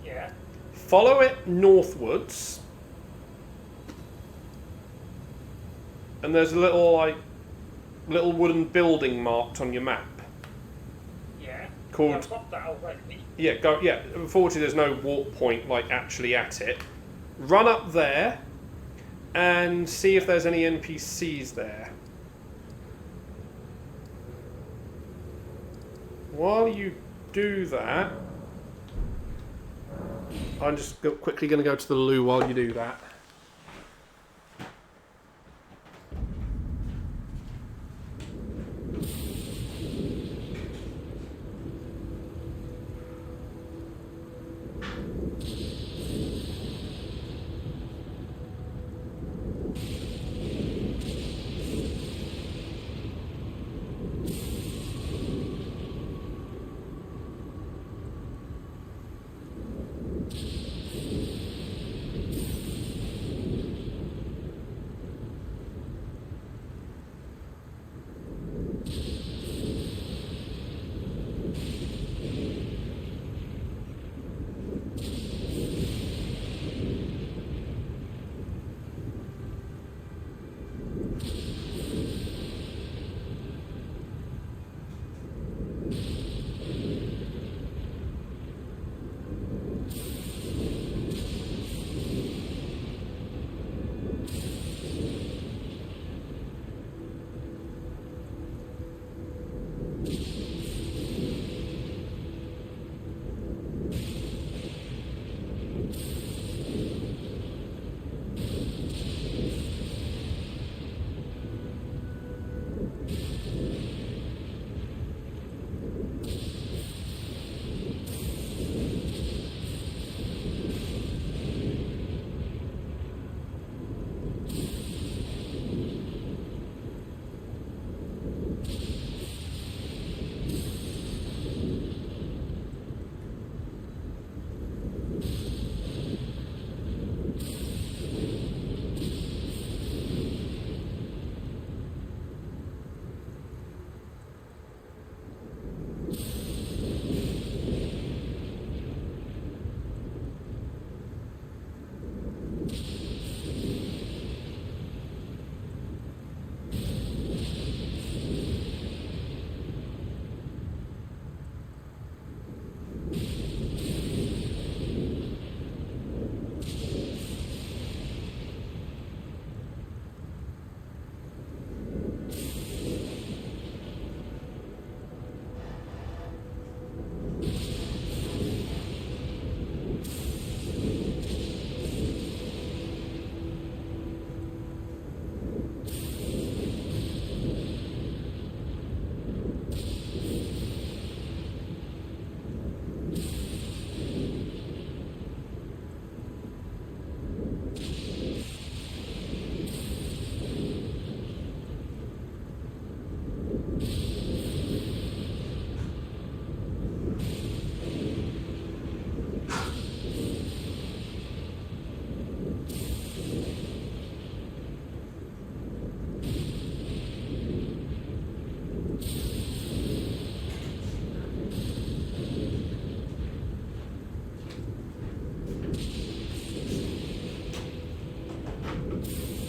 Yeah. Follow it northwards. And there's a little wooden building marked on your map. Yeah. Called... I've got that already. Yeah, unfortunately there's no warp point, actually at it. Run up there and see if there's any NPCs there. While you do that, I'm just quickly going to go to the loo while you do that.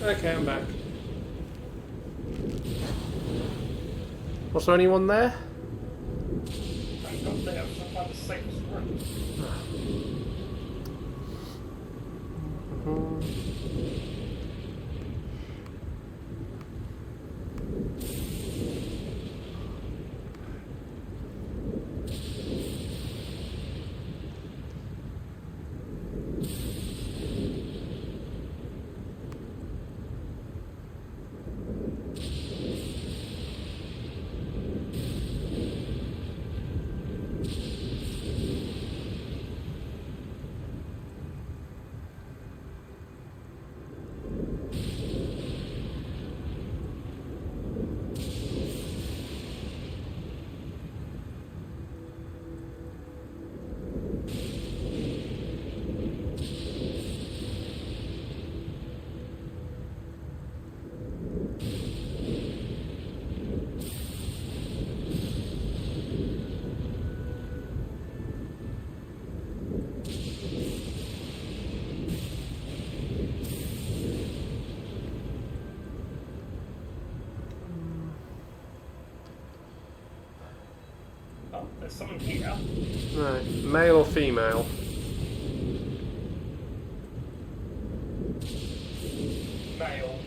Okay, I'm back. Was there anyone there? Thank God they have some kind of safest room. Oh, there's someone here. Right, male or female? Male.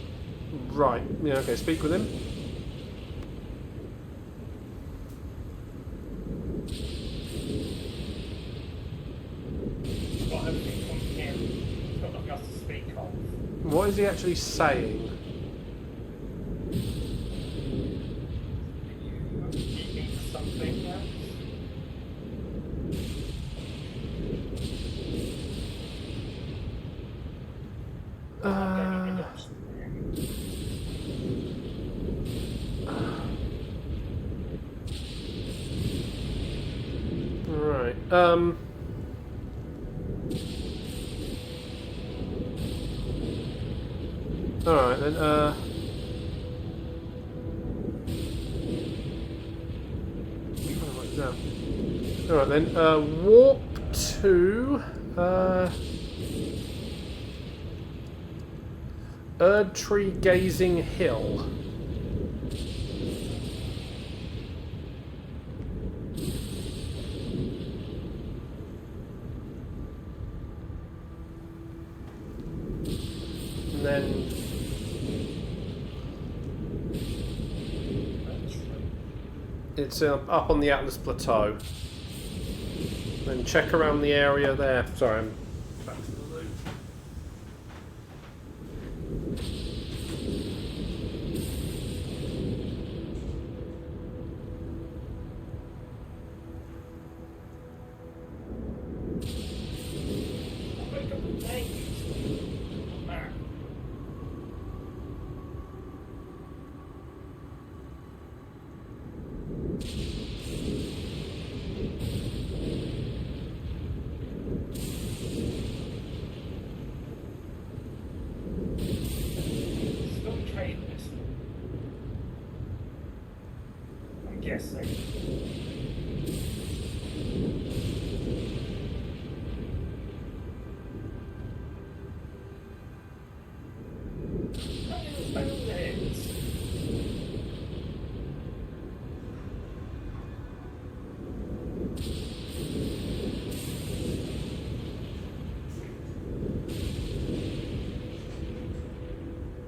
Right, yeah, okay, speak with him. Got everything from him. He's got nothing else to speak of. What is he actually saying? He needs something else. Right, alright then, alright then, walk to, Erd Tree Gazing Hill. And then it's up on the Atlas Plateau. Then check around the area there. Sorry, I'm back to the loop. I'm guessing.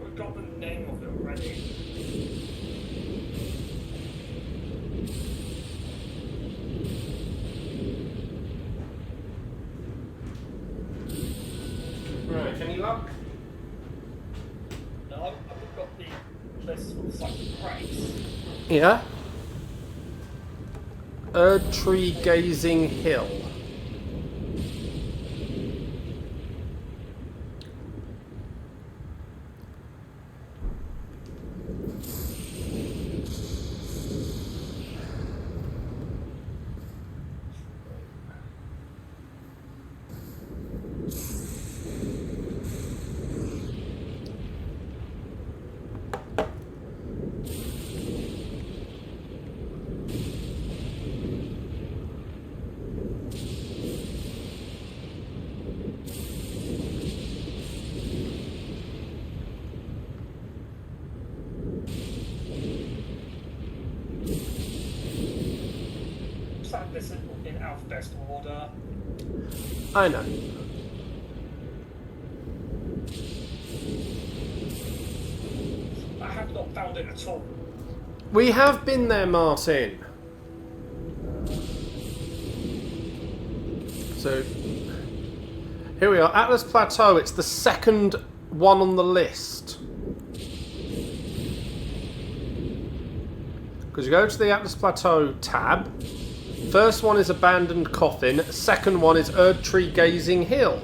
We've got the name of it already. Right, any luck? No, I've got the list of such price. Yeah. Erd Tree Gazing Hill. this in alphabetical order. I know. I have not found it at all. We have been there, Martyn. So, here we are, Atlas Plateau. It's the second one on the list. Because you go to the Atlas Plateau tab. First one is Abandoned Coffin. Second one is Erd Tree Gazing Hill.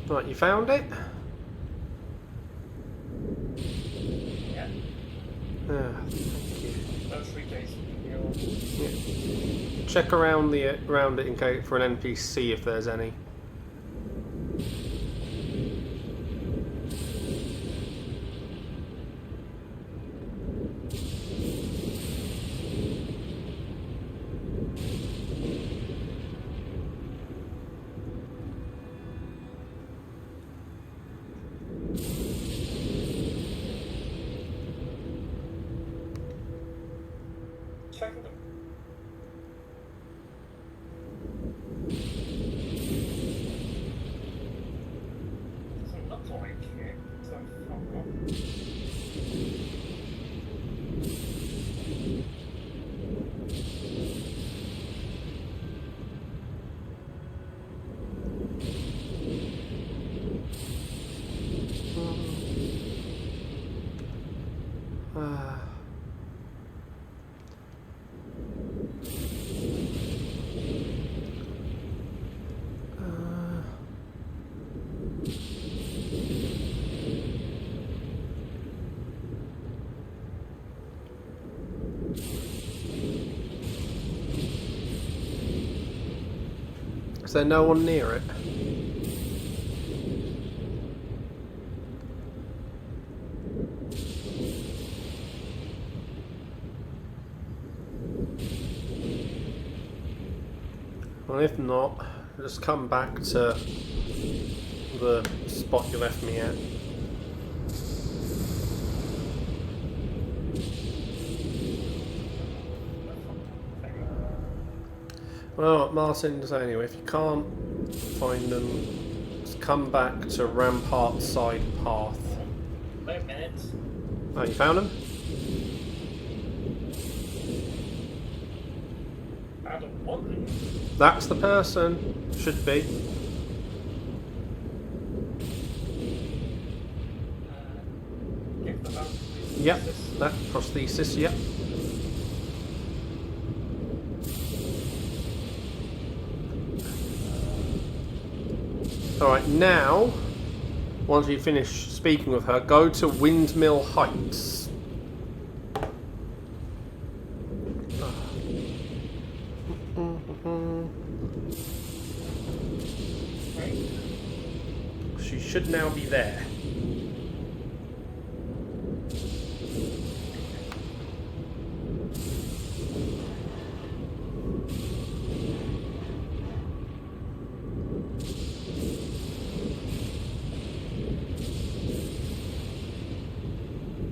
Right, you found it? Yeah. Thank you. Those 3 days. Yeah. Check around it in case for an NPC if there's any. Checking them. Doesn't look like it. So Is there no one near it? Well, if not, just come back to the spot you left me at. Well, Martyn, so anyway, if you can't find them, just come back to Rampart Side Path. Wait a minute. Oh, you found them? I don't want them. That's the person. Should be. Give them up. Yep, that prosthesis, yep. Alright, now, once you finish speaking with her, go to Windmill Heights. She should now be there.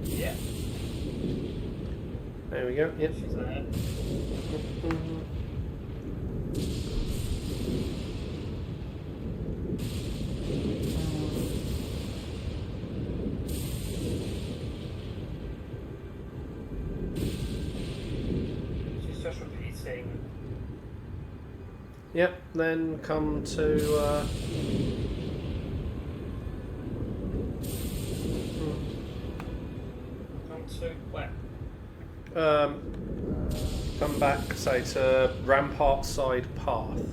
Yeah. There we go, yep. She's there. She's just repeating. Yep, then come to Come to where? Come back, say, to Rampart Side Path.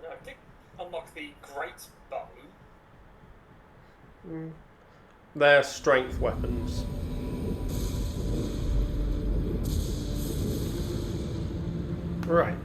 I did unlock the great bow. They're strength weapons. Right.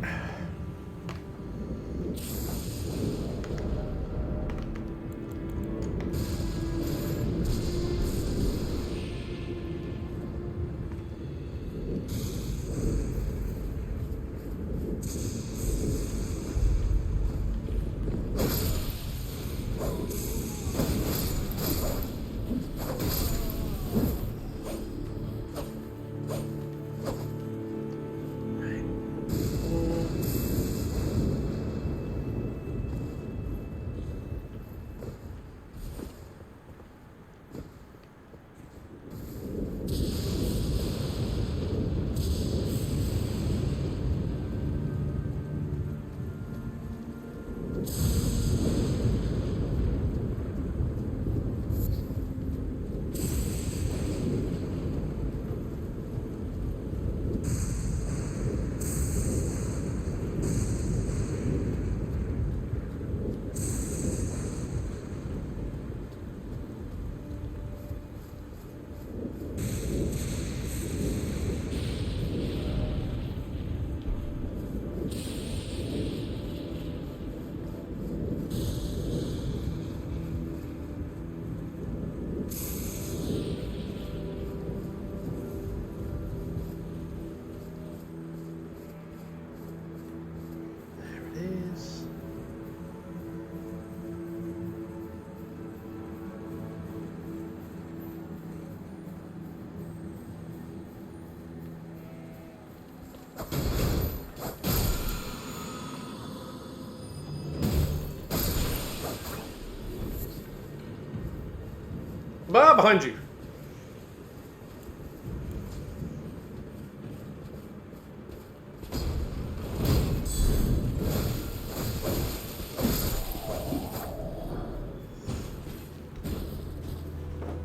Behind you.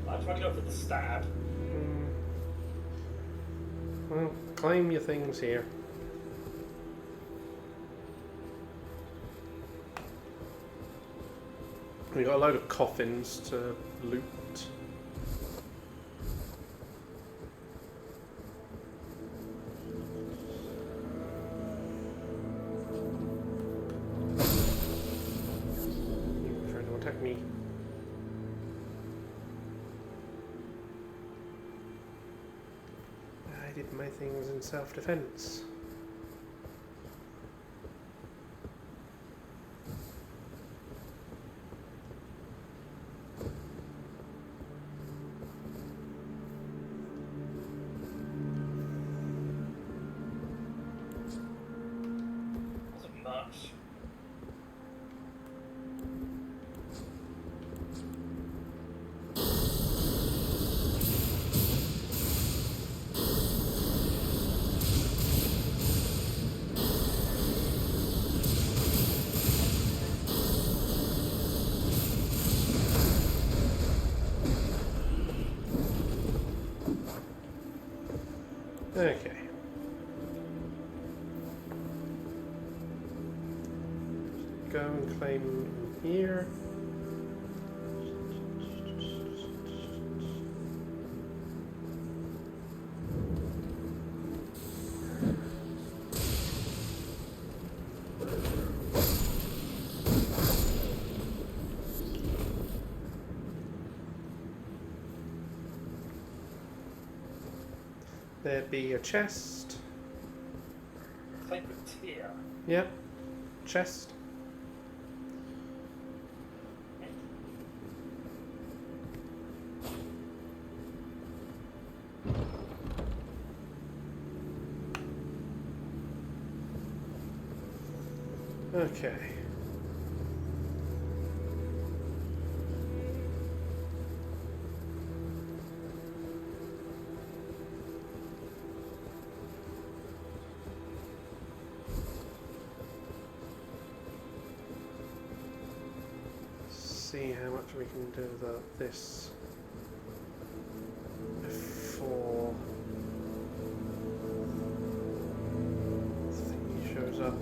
I'm trying to go for the stab. Well, claim your things here. We got a load of coffins to loot. You trying to attack me? I did my things in self-defense. Wasn't much. Okay. Go and claim here. There'd be a chest. Type of tier. Yep. Chest. Okay. See how much we can do this before the thingy shows up.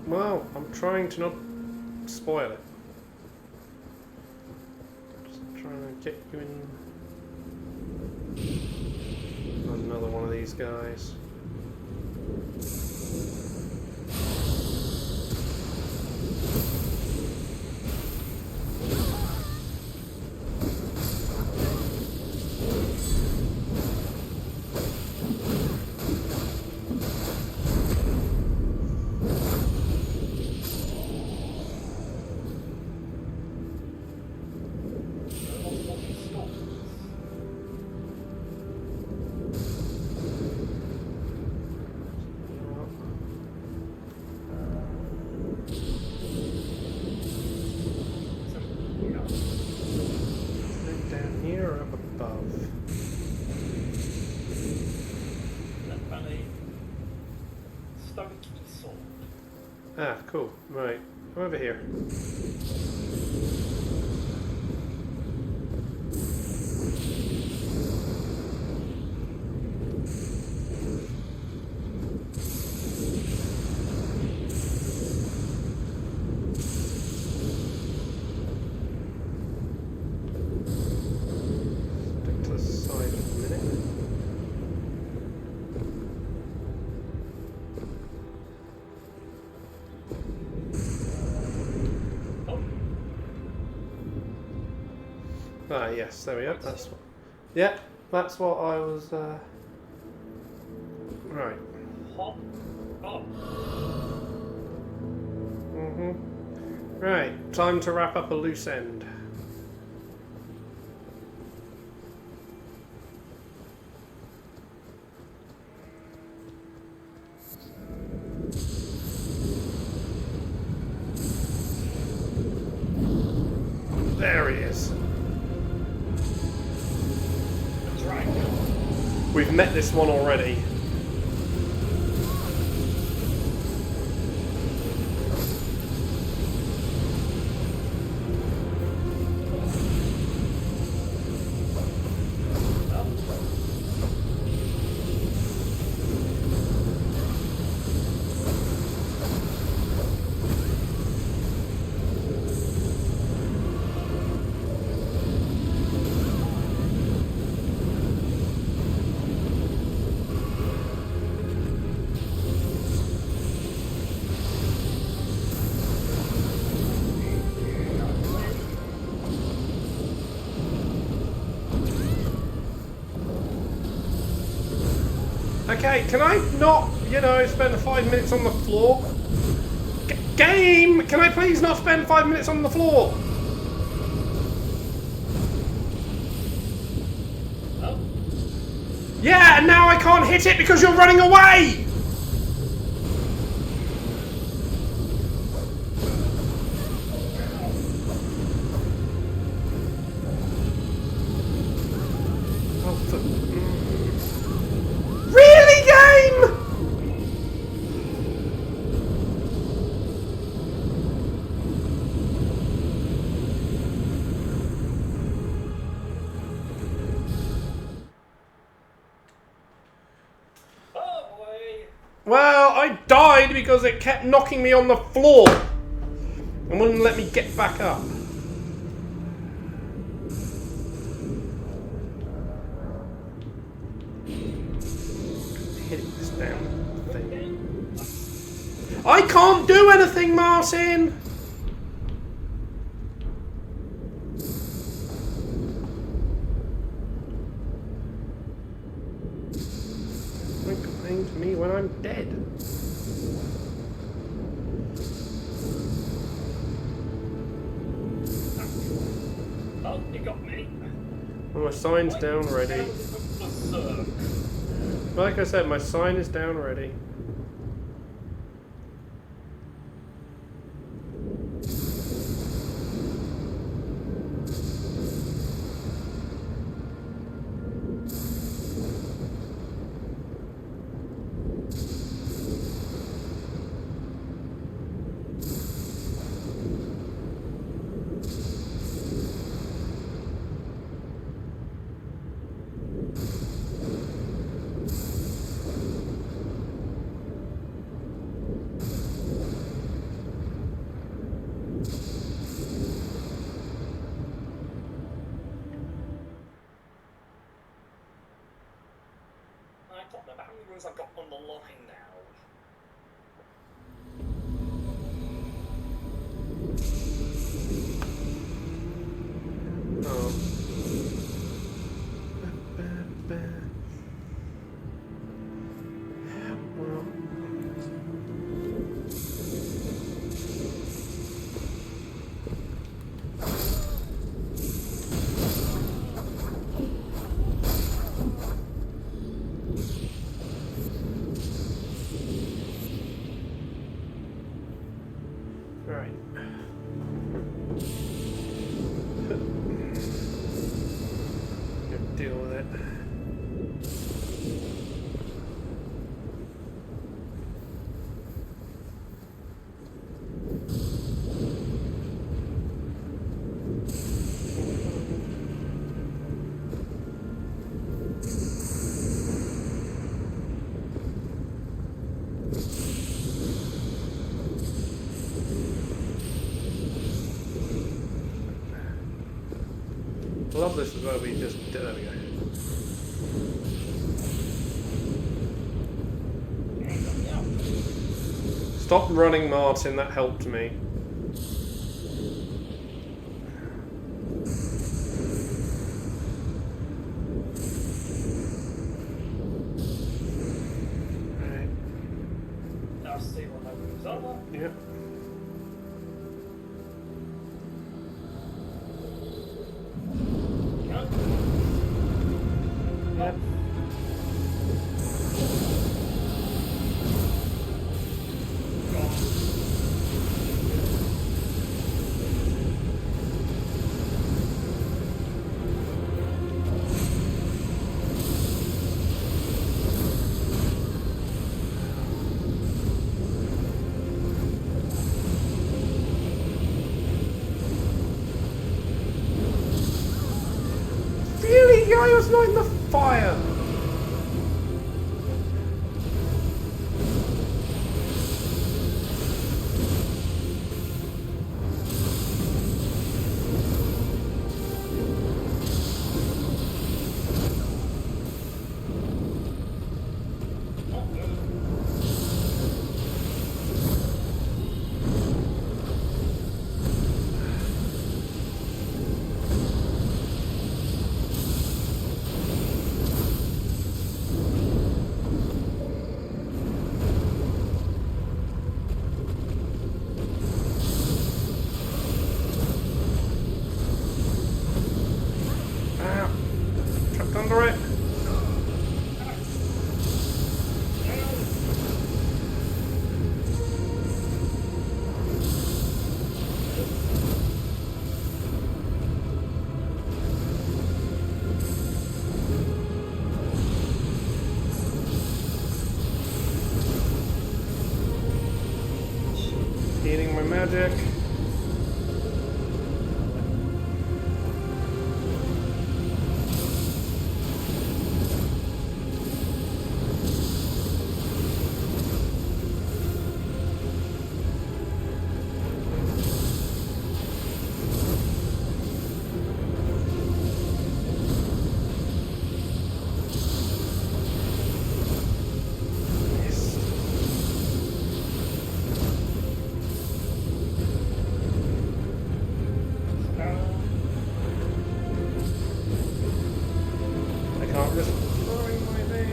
Well, I'm trying to not spoil it. Just trying to get you in. Another one of these guys. Ah, cool. Right. Come over here. Stick to the side for a minute. Ah, yes, there we go. That's what. Yeah, that's what I was. Right. Right, time to wrap up a loose end. There he is. We've met this one already. Okay, can I not, spend 5 minutes on the floor? Game! Can I please not spend 5 minutes on the floor? Oh. Yeah, and now I can't hit it because you're running away! Really, game? Oh boy. Well, I died because it kept knocking me on the floor. And wouldn't let me get back up. Hit this damn thing. I can't do anything, Martyn! Don't complain to me when I'm dead. Oh, you got me. Well, my sign's down ready. Like I said, my sign is down ready. I can't remember how many rooms I've got on the line now. Oh. Well. Right. Deal with it. I love this as well, we just did. There we go. Stop running, Martyn, that helped me. Right. I'll see what my rooms are. Yep. Yep. Really, guy was not in the fire. Trapped under it. Healing my magic. just throwing my thing.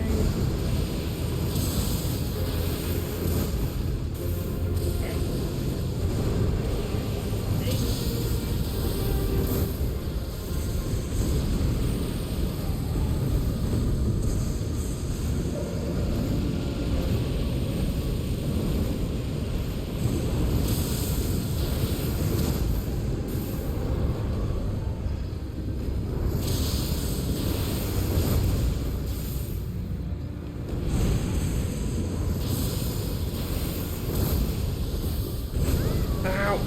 Ow!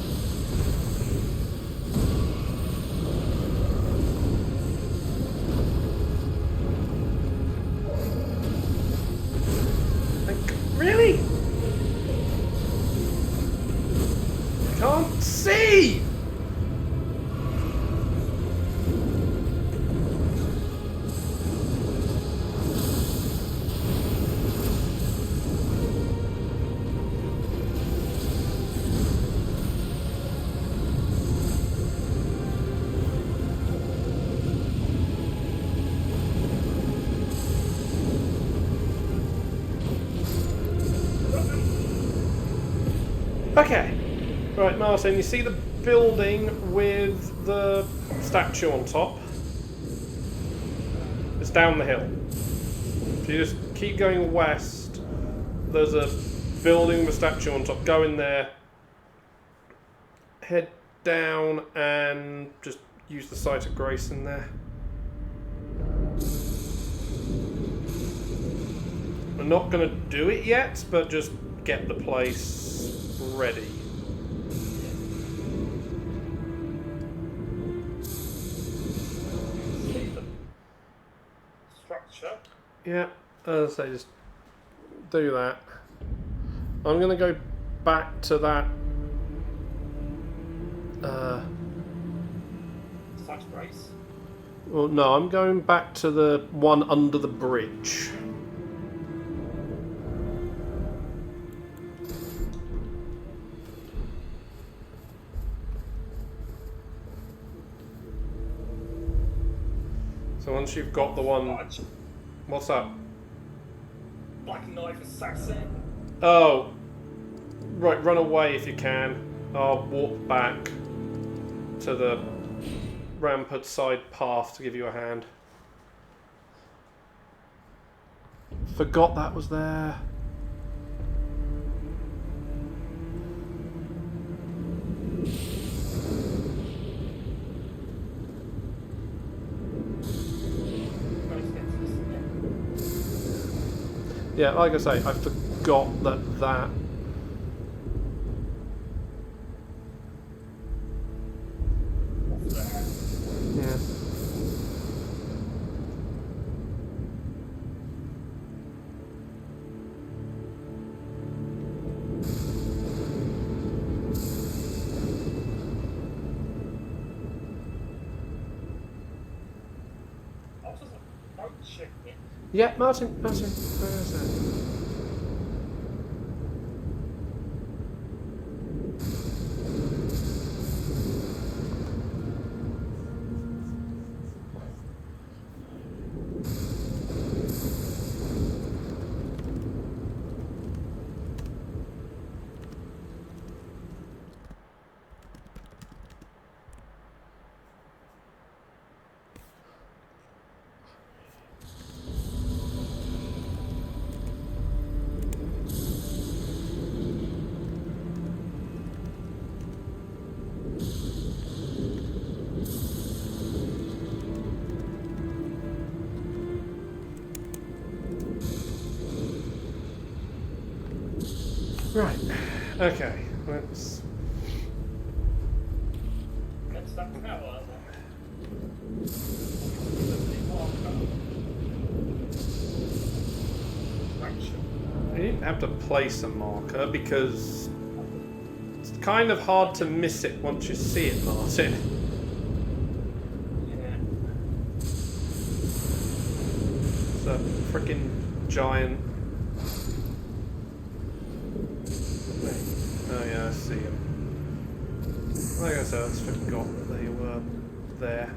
Really? I can't see! Okay. Right, Martyn, you see the building with the statue on top? It's down the hill. If you just keep going west, there's a building with a statue on top. Go in there, head down, and just use the Sight of Grace in there. I'm not going to do it yet, but just get the place ready. Structure. Yeah, as I say, just do that. I'm going to go back to that. Such grace. Well, no, I'm going back to the one under the bridge. So once you've got the one... Dodge. What's that? Black Knife Assassin. Oh. Right, run away if you can. I'll walk back to the rampart side path to give you a hand. Forgot that was there. Yeah, like I say, I forgot that. Yeah. Yeah, Martyn. Where is that? Right. Okay. Let's. Next that tower. You didn't have to place a marker because it's kind of hard to miss it once you see it, Martyn. Yeah. It's a freaking giant. Oh yeah, I see him. Like I said, I just forgot that they were there.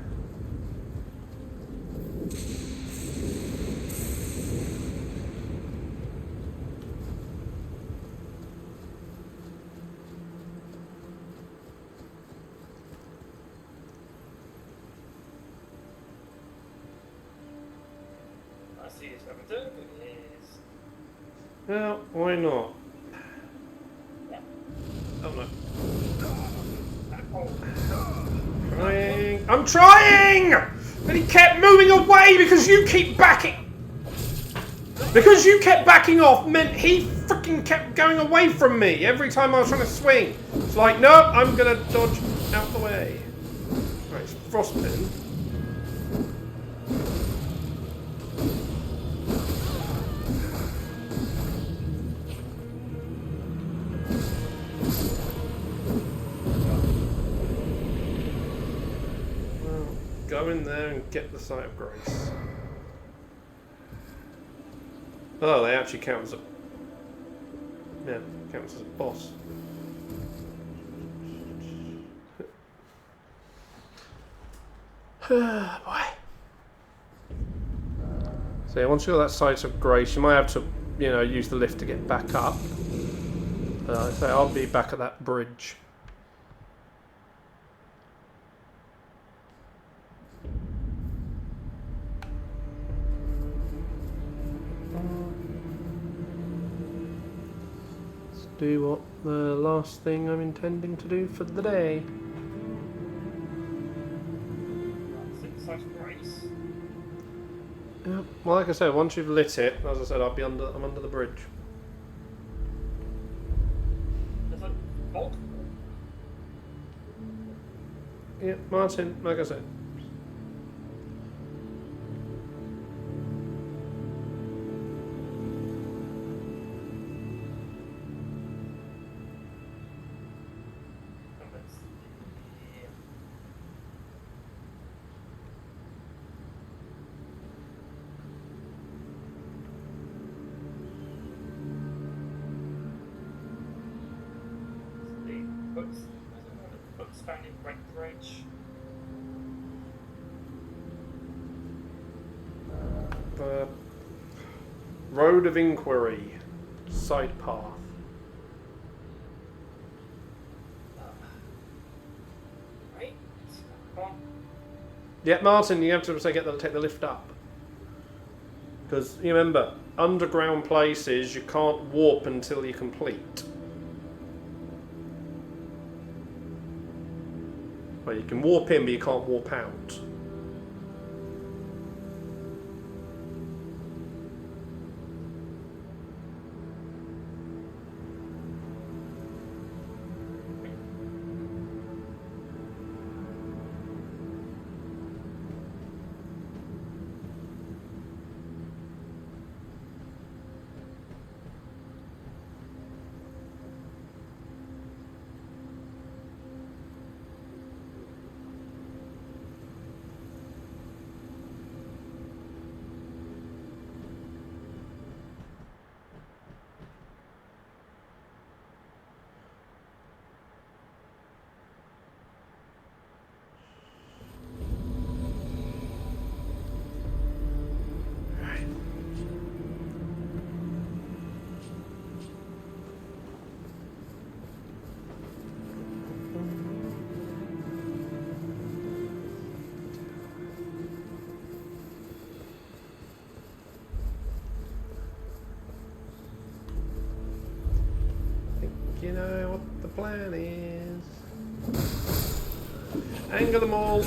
I see it's going to do is... Well, why not? Yeah. Oh no. Oh. Trying. I'm trying! But he kept moving away because you keep backing. Because you kept backing off meant he freaking kept going away from me every time I was trying to swing. It's like, no, I'm gonna dodge out the way. Right, it's Frostpin. Well, go in there and get the Sight of Grace. Oh, they actually count as a... Yeah, counts as a boss. Boy. So yeah, once you've got that Sight of Grace, you might have to, you know, use the lift to get back up. So I'll be back at that bridge. Do what the last thing I'm intending to do for the day. Sight of Grace. Yeah. Well, like I said, once you've lit it, as I said, I'm under the bridge. There's a bolt. Yeah, Martyn, like I said. Expanded Great Bridge. The Road of Inquiry. Side path. Right. Come on. Yeah, Martyn, you have to say take the lift up. Because you remember, underground places you can't warp until you complete. Well, you can warp in, but you can't warp out. You know what the plan is. Anger them all.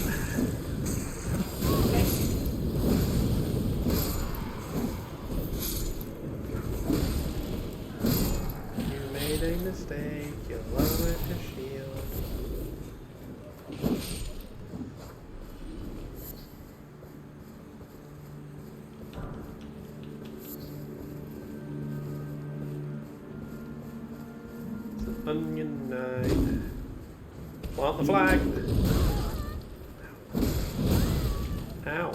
You made a mistake. You lowered your shield. Onion knife. Plant the flag. Ow.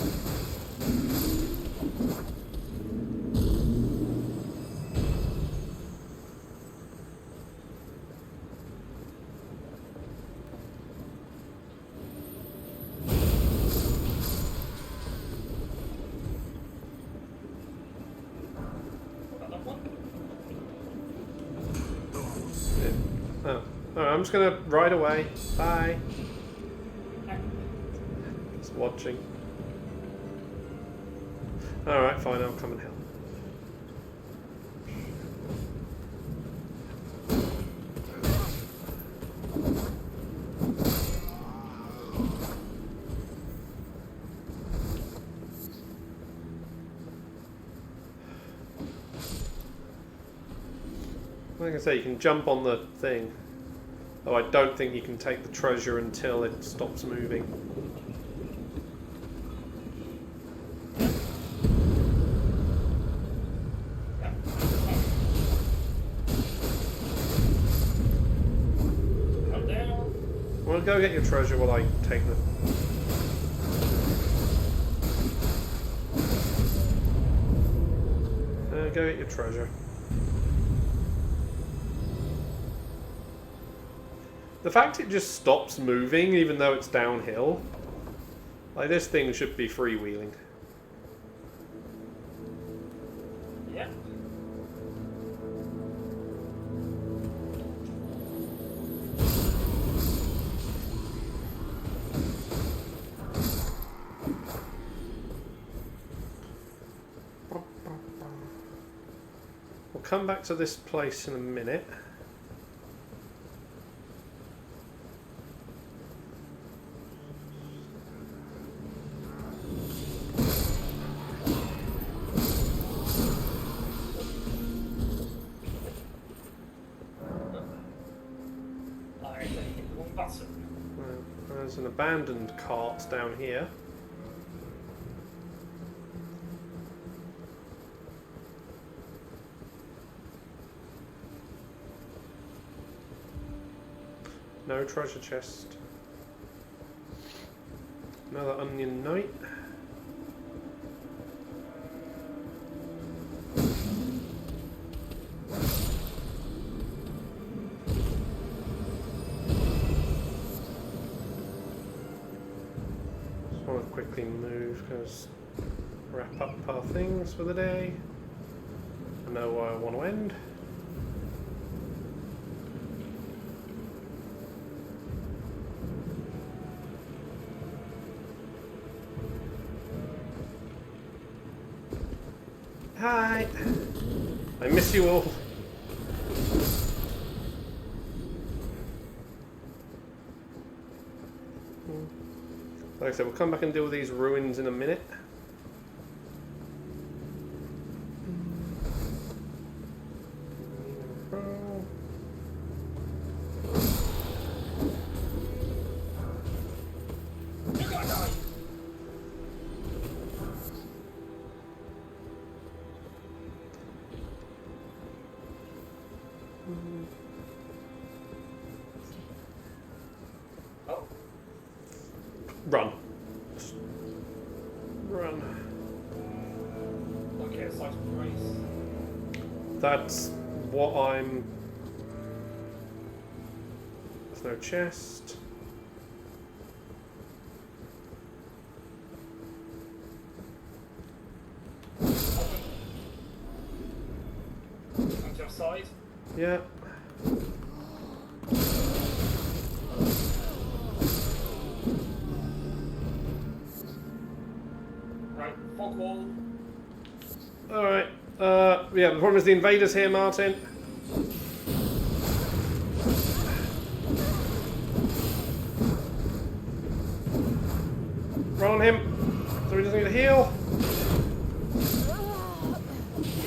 Oh. Alright, I'm just gonna ride away. Bye. Just watching. Alright, fine, I'll come and help. Like I say, you can jump on the thing. Though I don't think you can take the treasure until it stops moving. Come down. Well, go get your treasure while I take the... go get your treasure. The fact it just stops moving, even though it's downhill, like this thing should be freewheeling. Yeah. We'll come back to this place in a minute. There's an abandoned cart down here. No treasure chest. Another onion knight. Quickly move because wrap up our things for the day. I know where I want to end. Hi! I miss you all. Like I said, we'll come back and deal with these ruins in a minute. Run. Just run. Okay, it's like race. That's what I'm... There's no chest. Come to your side. Yeah. Fog wall. Alright. Yeah, the problem is the invaders here, Martyn. Run on him. So he doesn't get a heal.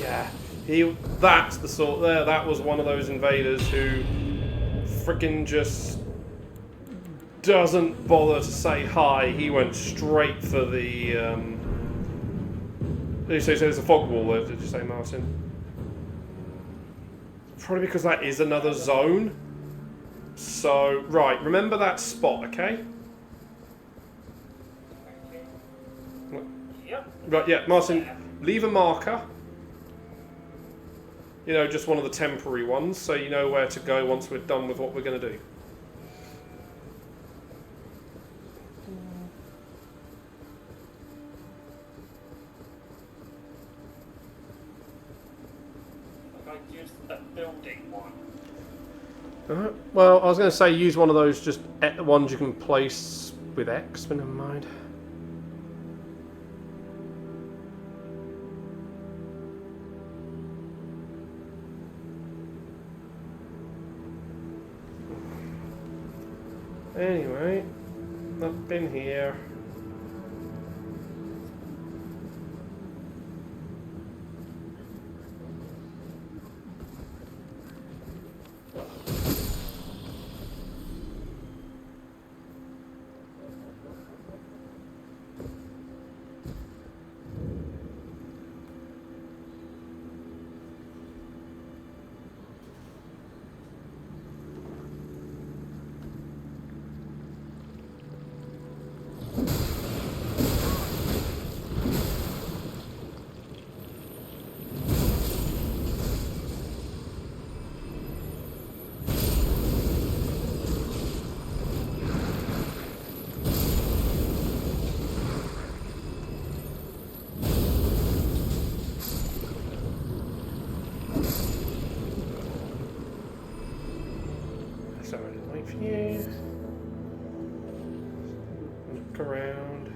Yeah. That's the sort there. That was one of those invaders who freaking just doesn't bother to say hi. He went straight for the, Did you say there's a fog wall there, did you say, Martyn? Probably because that is another zone. So, right, remember that spot, okay? Yep. Right, yeah, Martyn, leave a marker. You know, just one of the temporary ones, so you know where to go once we're done with what we're going to do. Building one. Well, I was going to say use one of those just ones you can place with X, but never mind. Anyway, up in here. So I didn't wait for you. Look around.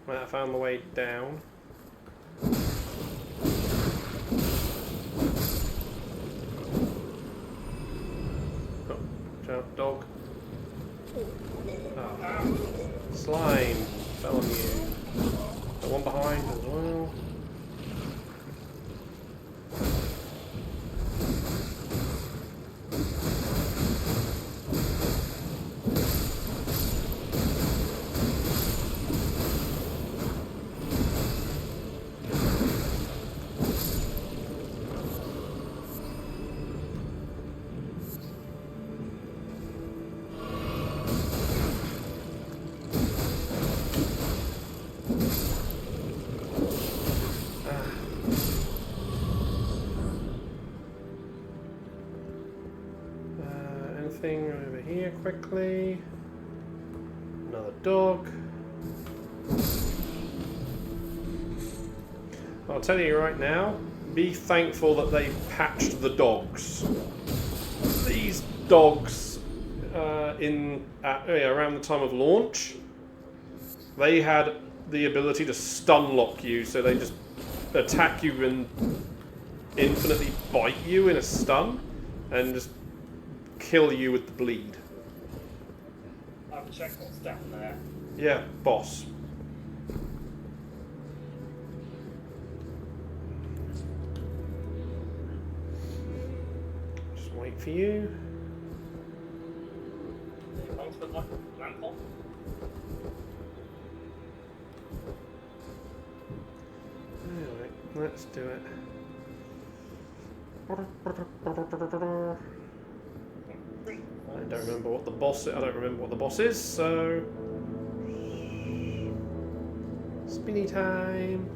Right, I found the way down. Oh, watch out, dog. Oh. Slime fell on you. The one behind as well. Anything over here quickly? Another dog. I'll tell you right now, be thankful that they patched the dogs. These dogs, around the time of launch, they had the ability to stun lock you, so they just attack you and infinitely bite you in a stun, and just kill you with the bleed. I've checked what's down there. Yeah, boss. Just wait for you. Thanks for my lamp on. Anyway, let's do it. I don't remember what the boss is. I don't remember what the boss is, so spinny time.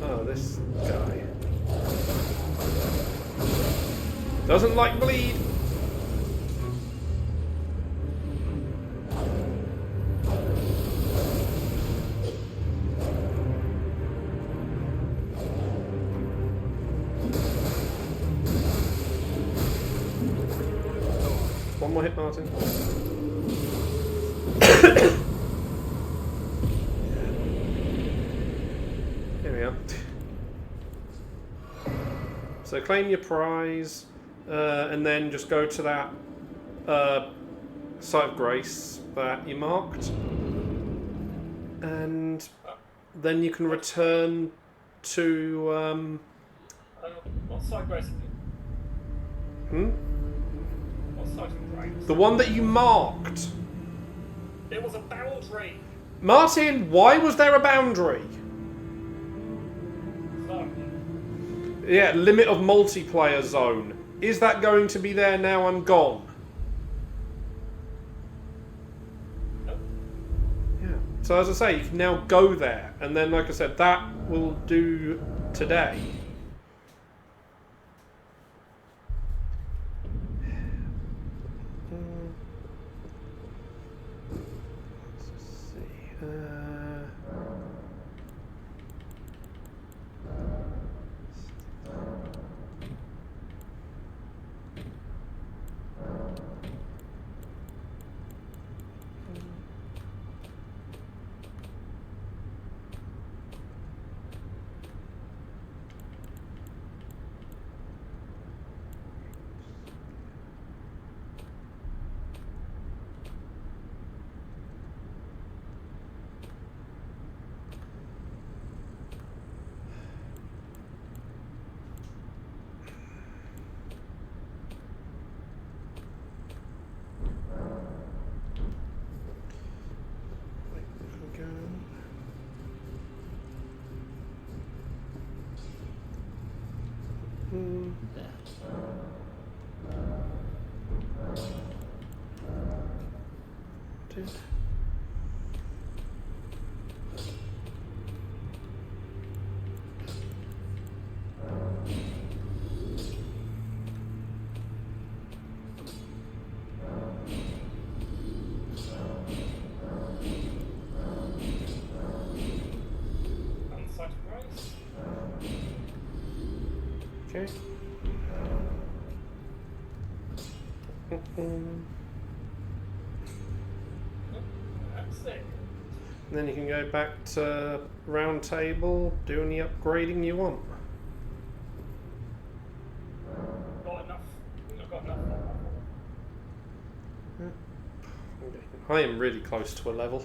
Oh, this guy doesn't like bleed. One more hit, Martyn. Here we are. So claim your prize, and then just go to that site of grace that you marked, and then you can return to. What side grace? Hmm? What side of grace? The one that you marked. It was a boundary. Martyn, why was there a boundary? Fun. Yeah, limit of multiplayer zone. Is that going to be there now I'm gone? Nope. Yeah. So as I say, you can now go there, and then, like I said, that will do today. Let's see. upgraded. Unsighted grace. Okay. That's it. And then you can go back to round table, do any upgrading you want. Got enough. I've got enough. I am really close to a level.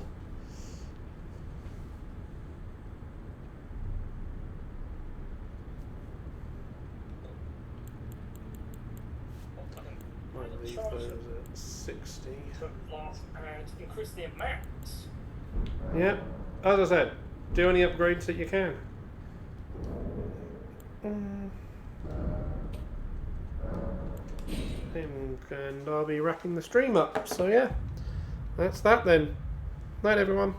I leave those at 60. Last and increase the amounts. Yeah, as I said, do any upgrades that you can. And I'll be wrapping the stream up. So yeah, that's that then. Night everyone.